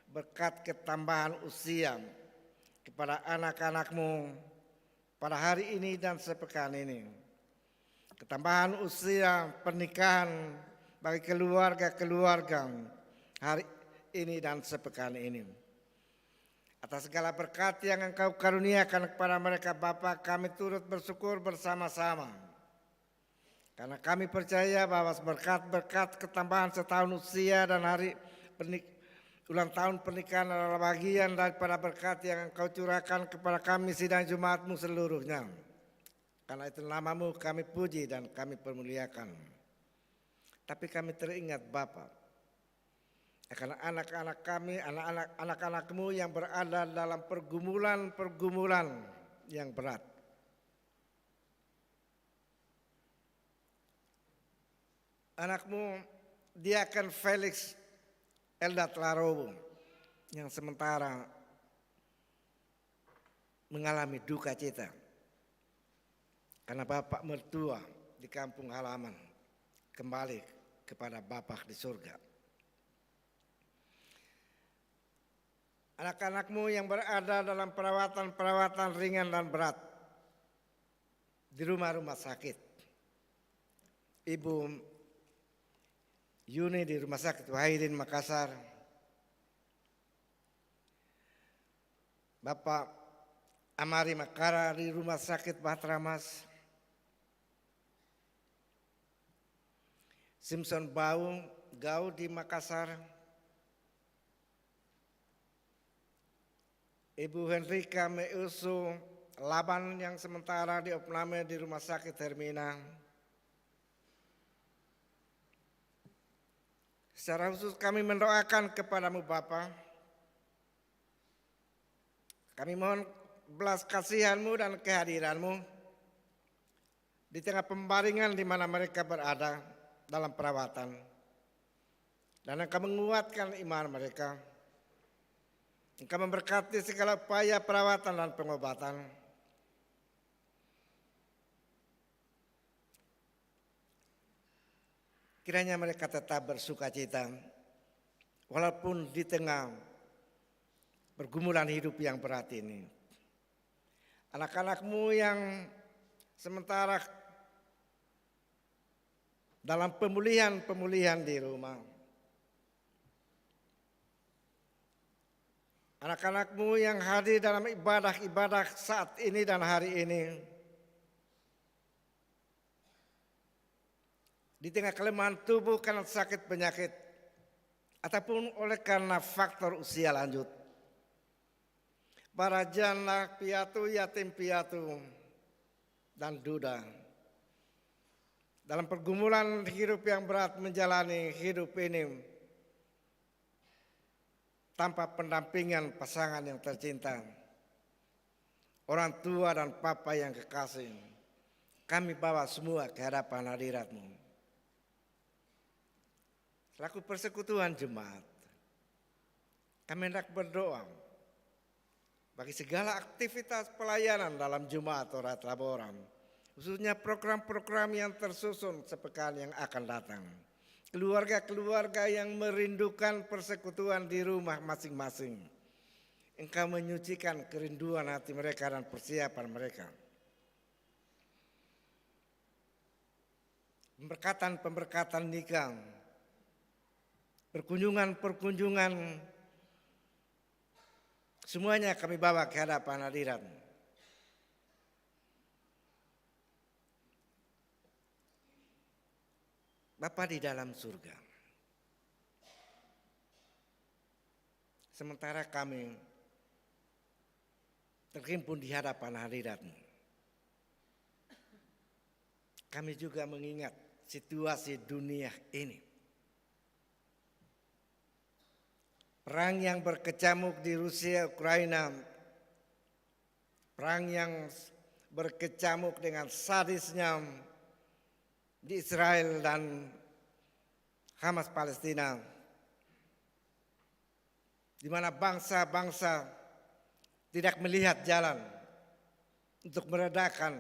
berkat ketambahan usia kepada anak-anak-Mu pada hari ini dan sepekan ini. Ketambahan usia pernikahan bagi keluarga-keluarga hari ini dan sepekan ini. Atas segala berkat yang Engkau karuniakan kepada mereka Bapa, kami turut bersyukur bersama-sama. Karena kami percaya bahwa berkat-berkat ketambahan setahun usia dan hari ulang tahun pernikahan adalah bagian daripada berkat yang Engkau curahkan kepada kami sidang Jumat-Mu seluruhnya. Karena itu nama-Mu kami puji dan kami permuliakan. Tapi kami teringat Bapa, akan anak-anak kami, anak-anak-Mu yang berada dalam pergumulan-pergumulan yang berat. Anak-Mu Diakon Felix Eldat Larobo yang sementara mengalami duka cita karena bapak mertua di kampung halaman kembali kepada Bapa di surga. Anak-anak-Mu yang berada dalam perawatan-perawatan ringan dan berat di rumah-rumah sakit. Ibu Yuni di Rumah Sakit Wahidin Makassar. Bapak Amari Makara di Rumah Sakit Batramas. Simpson Gau di Makassar. Ibu Henrika Meusu Laban yang sementara diopname di Rumah Sakit Hermina. Secara khusus kami mendoakan kepadamu Bapa. Kami mohon belas kasihan-Mu dan kehadiran-Mu di tengah pembaringan di mana mereka berada dalam perawatan. Dan Engkau menguatkan iman mereka. Engkau memberkati segala upaya perawatan dan pengobatan. Kiranya mereka tetap bersuka cita walaupun di tengah pergumulan hidup yang berat ini. Anak-anak-Mu yang sementara dalam pemulihan di rumah. Anak-anak-Mu yang hadir dalam ibadah-ibadah saat ini dan hari ini. Di tengah kelemahan tubuh karena sakit penyakit ataupun oleh karena faktor usia lanjut. Para janda piatu, yatim piatu, dan duda dalam pergumulan hidup yang berat menjalani hidup ini tanpa pendampingan pasangan yang tercinta, orang tua dan papa yang kekasih, kami bawa semua ke hadapan hadirat-Mu. Selaku persekutuan jemaat, kami hendak berdoa bagi segala aktivitas pelayanan dalam Jumat Orat Laboram, khususnya program-program yang tersusun sepekan yang akan datang. Keluarga-keluarga yang merindukan persekutuan di rumah masing-masing, Engkau menyucikan kerinduan hati mereka dan persiapan mereka. Pemberkatan-pemberkatan nikah, perkunjungan-perkunjungan, semuanya kami bawa ke hadapan hadirat. Bapa di dalam surga, sementara kami terhimpun di hadapan hadirat-Mu, kami juga mengingat situasi dunia ini. Perang yang berkecamuk di Rusia, Ukraina, perang yang berkecamuk dengan sadisnya di Israel dan Hamas Palestina, di mana bangsa-bangsa tidak melihat jalan untuk meredakan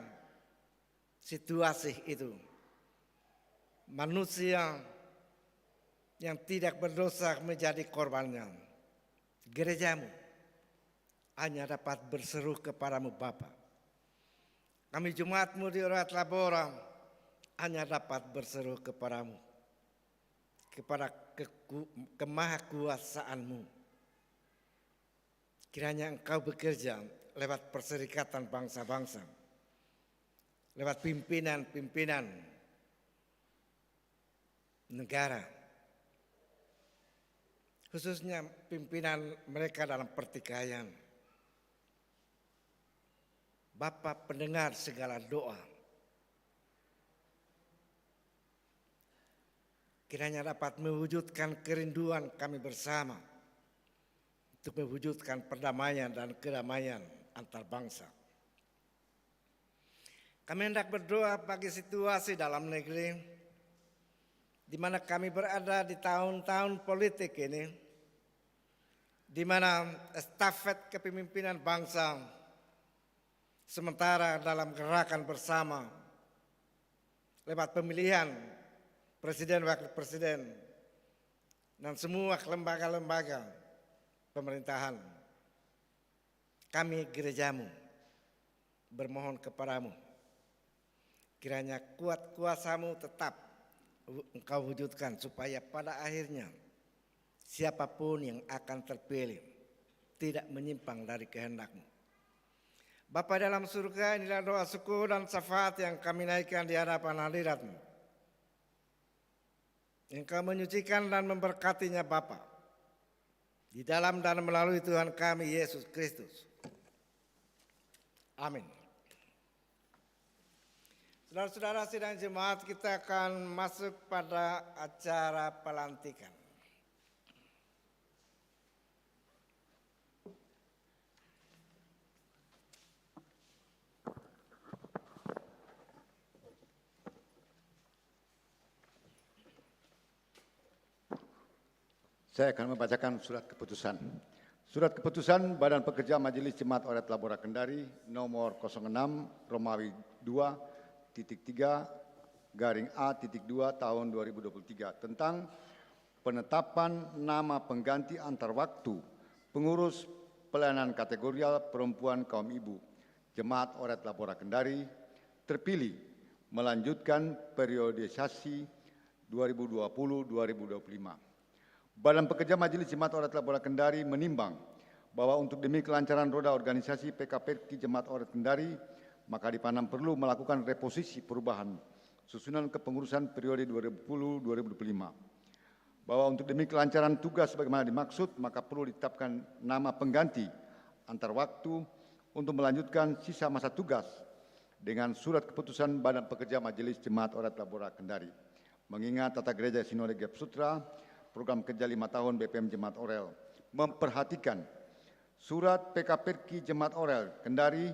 situasi itu. Manusia yang tidak berdosa menjadi korbannya. Gereja-Mu hanya dapat berseru kepadamu Bapa. Kami jemaat-Mu di Orat Laboram hanya dapat berseru kepadamu, kepada kemahakuasaan-Mu. Kiranya Engkau bekerja lewat perserikatan bangsa-bangsa, lewat pimpinan-pimpinan negara, khususnya pimpinan mereka dalam pertikaian. Bapa pendengar segala doa, kiranya dapat mewujudkan kerinduan kami bersama untuk mewujudkan perdamaian dan kedamaian antar bangsa. Kami hendak berdoa bagi situasi dalam negeri di mana kami berada di tahun-tahun politik ini, di mana estafet kepemimpinan bangsa sementara dalam gerakan bersama lewat pemilihan Presiden, Wakil Presiden, dan semua lembaga-lembaga pemerintahan. Kami gereja-Mu bermohon kepadamu, kiranya kuat kuasa-Mu tetap Engkau wujudkan supaya pada akhirnya siapapun yang akan terpilih tidak menyimpang dari kehendak-Mu. Bapa dalam surga, inilah doa syukur dan syafaat yang kami naikkan di hadapan hadirat-Mu. Engkau menyucikan dan memberkatinya Bapa, di dalam dan melalui Tuhan kami Yesus Kristus. Amin. Saudara-saudara sidang jemaat, kita akan masuk pada acara pelantikan. Saya akan membacakan surat keputusan. Surat keputusan Badan Pekerja Majelis Jemaat Oret Labora Kendari nomor 06 Romawi 2.3/A.2 tahun 2023 tentang penetapan nama pengganti antar waktu pengurus pelayanan kategorial perempuan kaum ibu Jemaat Oret Labora Kendari terpilih melanjutkan periodisasi 2020-2025. Badan Pekerja Majelis Jemaat Oret Labora Kendari menimbang bahwa untuk demi kelancaran roda organisasi PKPRK Jemaat Oret Kendari, maka dipandang perlu melakukan reposisi perubahan susunan kepengurusan periode 2020-2025. Bahwa untuk demi kelancaran tugas sebagaimana dimaksud, maka perlu ditetapkan nama pengganti antar waktu untuk melanjutkan sisa masa tugas dengan surat keputusan Badan Pekerja Majelis Jemaat Oret Labora Kendari. Mengingat Tata Gereja Sinode Gap Sutra, Program Kerja 5 tahun BPM Jemaat Orel memperhatikan Surat PKPerki Jemaat Orel Kendari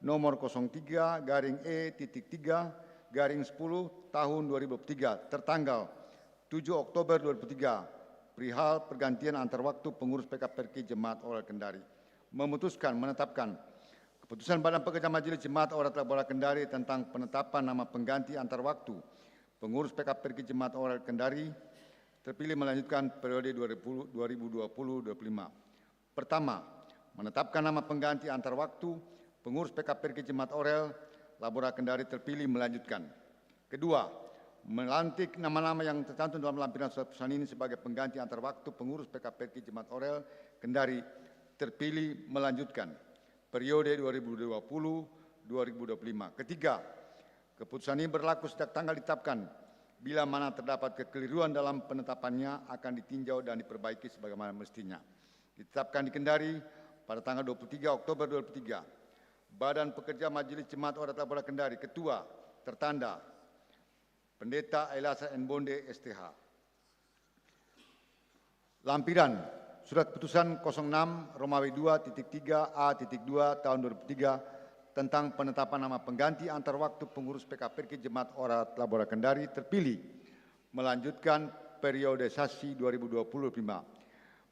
nomor 03-E-3-10 tahun 2023 tertanggal 7 Oktober 2003 perihal pergantian antar waktu pengurus PKPerki Jemaat Orel Kendari memutuskan menetapkan keputusan Badan Pekerja Majelis Jemaat Orel Bola Kendari tentang penetapan nama pengganti antar waktu pengurus PKPerki Jemaat Orel Kendari terpilih melanjutkan periode 2020-2025. Pertama, menetapkan nama pengganti antar waktu pengurus PKPerki Jemaat Orel Labora Kendari terpilih melanjutkan. Kedua, melantik nama-nama yang tercantum dalam lampiran surat putusan ini sebagai pengganti antar waktu pengurus PKPerki Jemaat Orel Kendari terpilih melanjutkan periode 2020-2025. Ketiga, keputusan ini berlaku sejak tanggal ditetapkan. Bila mana terdapat kekeliruan dalam penetapannya akan ditinjau dan diperbaiki sebagaimana mestinya. Ditetapkan di Kendari pada tanggal 23 Oktober 2003. Badan Pekerja Majelis Jemaat Orel Bola Kendari, Ketua, tertanda Pendeta Elasa Bonde STH. Lampiran Surat Keputusan 06 Romawi 2.3A.2 tahun 2003 tentang penetapan nama pengganti antar waktu pengurus PKPerki Jemaat Orel Bola Kendari terpilih melanjutkan periodisasi 2025.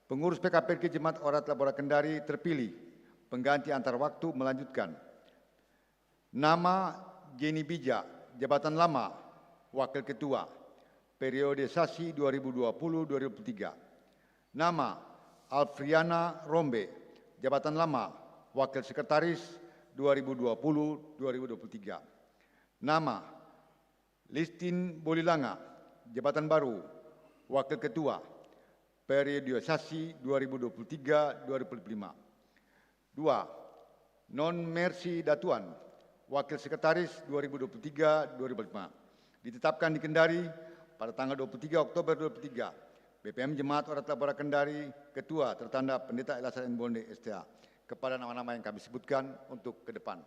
Pengurus PKPerki Jemaat Orel Bola Kendari terpilih pengganti antar waktu melanjutkan. Nama Jenny Bija, jabatan lama, Wakil Ketua, periodisasi 2020-2023. Nama Alfriana Rombe, jabatan lama, Wakil Sekretaris 2020-2023. Nama Listin Bolilanga, jabatan baru, Wakil Ketua, periodisasi 2023-2025. 2. Non Mercy Datuan, Wakil Sekretaris 2023-2025. Ditetapkan di Kendari pada tanggal 23 Oktober 2023. BPM Jemaat Orel Bola Kendari, Ketua tertanda Pendeta Elasa Bonde STH. Kepada nama-nama yang kami sebutkan untuk ke depan.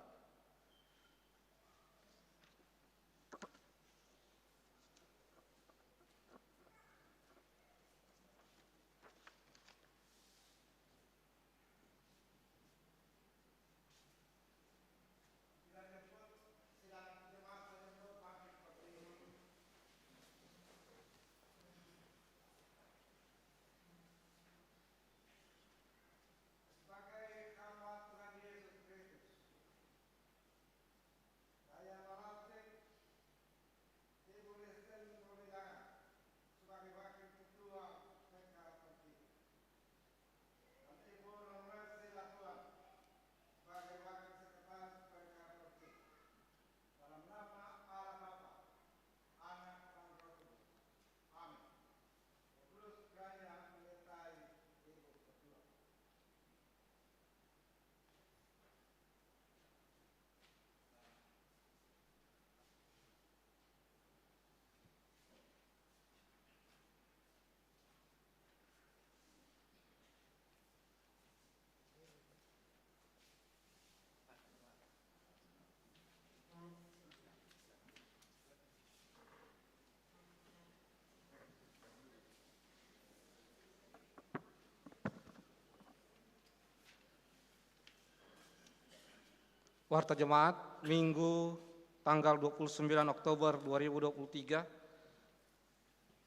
Warta Jemaat, Minggu tanggal 29 Oktober 2023,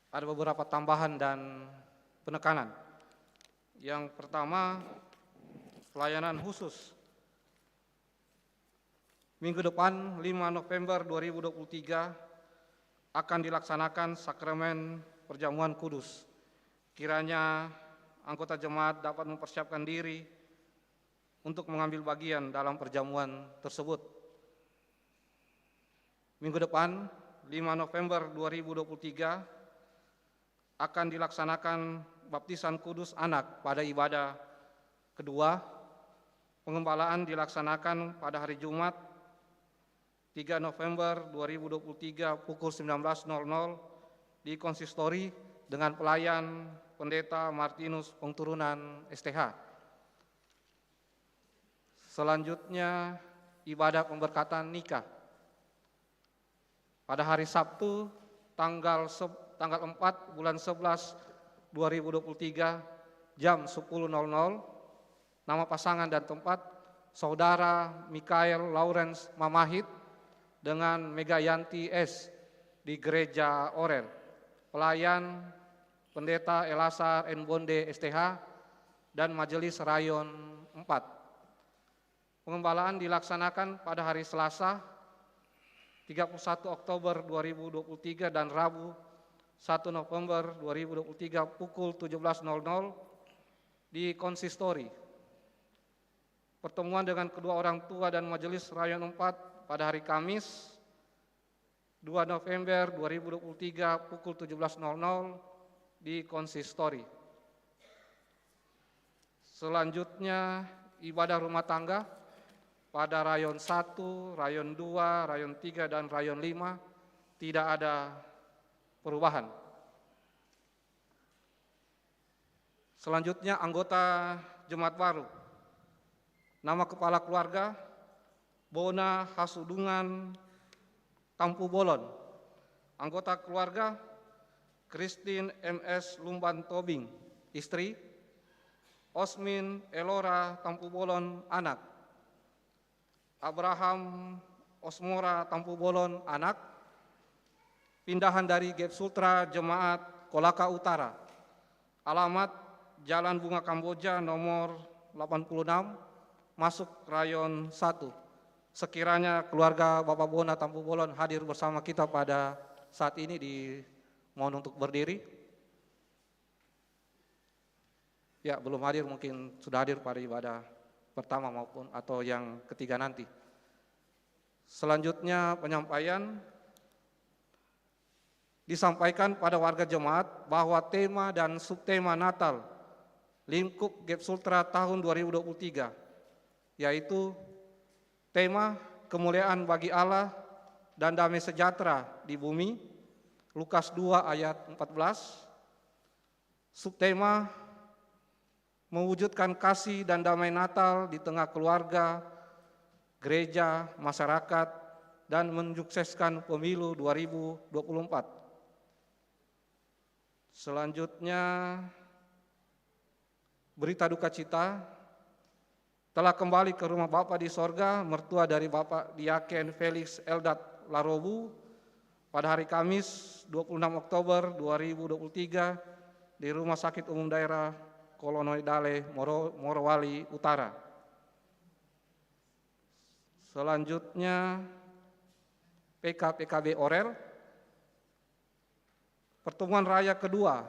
ada beberapa tambahan dan penekanan. Yang pertama, pelayanan khusus. Minggu depan, 5 November 2023, akan dilaksanakan sakramen perjamuan kudus. Kiranya anggota jemaat dapat mempersiapkan diri untuk mengambil bagian dalam perjamuan tersebut. Minggu depan, 5 November 2023, akan dilaksanakan baptisan kudus anak pada ibadah kedua. Pengembalaan dilaksanakan pada hari Jumat, 3 November 2023 pukul 19.00 di konsistori dengan pelayan Pendeta Martinus Pengturunan STH. Selanjutnya, ibadah pemberkatan nikah. Pada hari Sabtu, tanggal 4 bulan 11 2023, jam 10.00. Nama pasangan dan tempat Saudara Mikael Lawrence Mamahit dengan Megayanti S. di Gereja Orel. Pelayan Pendeta Elasar N. Bonde STH dan Majelis Rayon 4. Pengembalaan dilaksanakan pada hari Selasa 31 Oktober 2023 dan Rabu 1 November 2023 pukul 17.00 di konsistori. Pertemuan dengan kedua orang tua dan Majelis Rayon 4 pada hari Kamis 2 November 2023 pukul 17.00 di konsistori. Selanjutnya ibadah rumah tangga pada Rayon 1, Rayon 2, Rayon 3, dan Rayon 5 tidak ada perubahan. Selanjutnya anggota Jemaat baru. Nama kepala keluarga Bona Hasudungan Tampu Bolon. Anggota keluarga Christine MS Lumban Tobing, istri. Osmin Elora Tampu Bolon, anak. Abraham Osmora Tampu Bolon, anak. Pindahan dari Gap Sultra Jemaat Kolaka Utara. Alamat Jalan Bunga Kamboja nomor 86, masuk Rayon 1. Sekiranya keluarga Bapak Bona Tampu Bolon hadir bersama kita pada saat ini, mohon untuk berdiri. Ya, belum hadir, mungkin sudah hadir pada ibadah pertama maupun atau yang ketiga nanti. Selanjutnya penyampaian disampaikan pada warga jemaat bahwa tema dan subtema Natal lingkup Gap Sultra tahun 2023 yaitu tema kemuliaan bagi Allah dan damai sejahtera di bumi, Lukas 2 ayat 14. Subtema mewujudkan kasih dan damai Natal di tengah keluarga, gereja, masyarakat, dan mensukseskan pemilu 2024. Selanjutnya berita duka cita. Telah kembali ke rumah Bapa di sorga, mertua dari Bapak Diaken Felix Eldad Larobu pada hari Kamis 26 Oktober 2023 di Rumah Sakit Umum Daerah Kolonoidale, Morowali Utara. Selanjutnya PKB Orel. Pertemuan raya kedua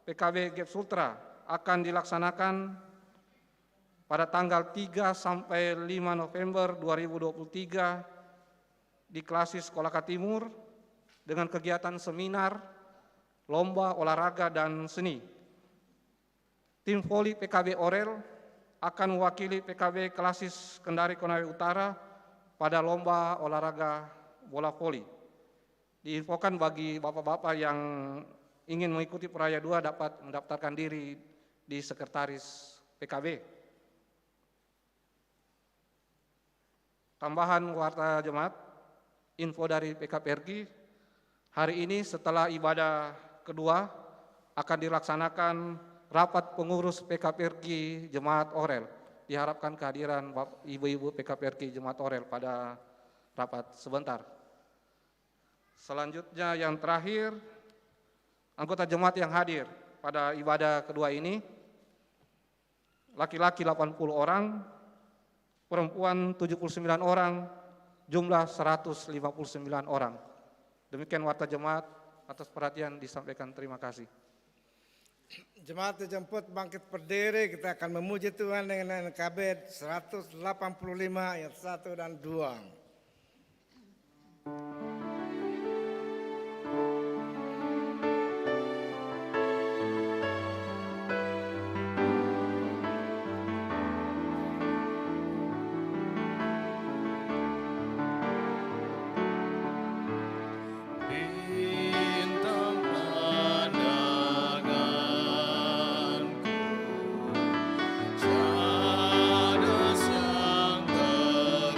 PKB Gap Sultra akan dilaksanakan pada tanggal 3 sampai 5 November 2023 di Klasis Kolaka Timur dengan kegiatan seminar, lomba olahraga dan seni. Tim voli PKB Orel akan mewakili PKB Klasis Kendari Konawe Utara pada lomba olahraga bola voli. Diinfokan bagi bapak-bapak yang ingin mengikuti Peraya 2 dapat mendaftarkan diri di Sekretaris PKB. Tambahan warta jemaat, info dari PKPRG, hari ini setelah ibadah kedua akan dilaksanakan rapat pengurus PKPRG Jemaat Orel. Diharapkan kehadiran ibu-ibu PKPRG Jemaat Orel pada rapat sebentar. Selanjutnya yang terakhir, anggota jemaat yang hadir pada ibadah kedua ini, laki-laki 80 orang, perempuan 79 orang, jumlah 159 orang. Demikian warta jemaat, atas perhatian disampaikan, terima kasih. Jemaat dijemput bangkit berdiri, kita akan memuji Tuhan dengan NKB 185 ayat 1 dan 2. Cadas yang teguh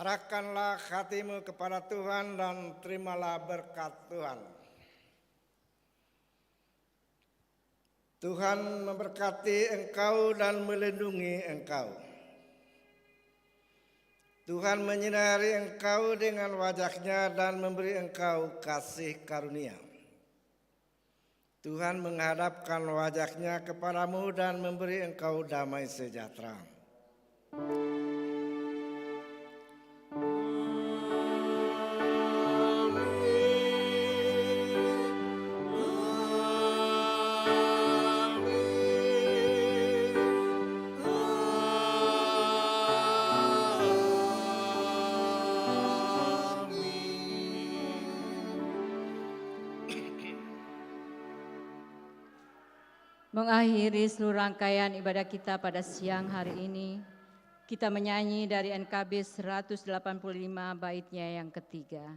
Arahkanlah hatimu kepada Tuhan dan terimalah berkat Tuhan. Tuhan memberkati engkau dan melindungi engkau. Tuhan menyinari engkau dengan wajah-Nya dan memberi engkau kasih karunia. Tuhan menghadapkan wajah-Nya kepadamu dan memberi engkau damai sejahtera. Mengakhiri seluruh rangkaian ibadah kita pada siang hari ini, kita menyanyi dari NKB 185 baitnya yang ketiga.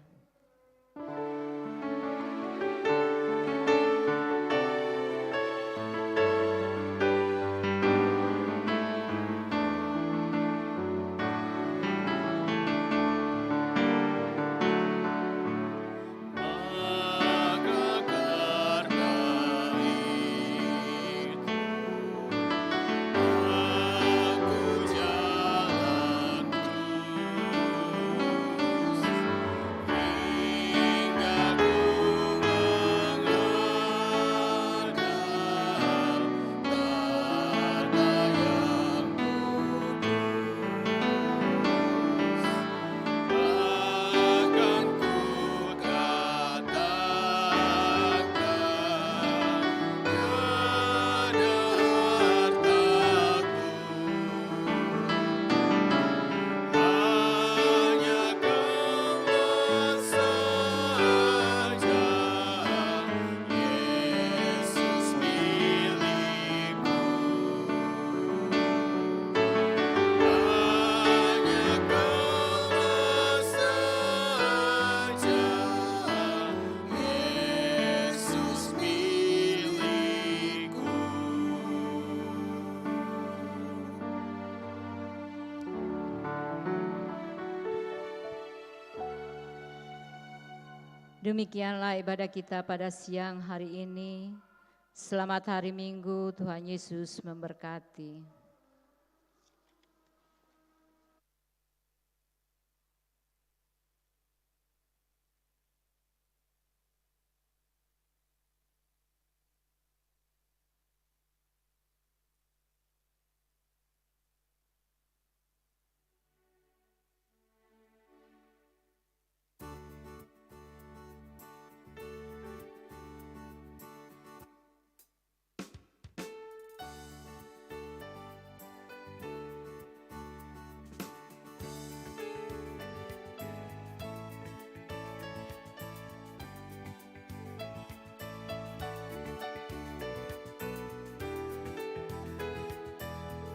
Demikianlah ibadah kita pada siang hari ini. Selamat hari Minggu, Tuhan Yesus memberkati.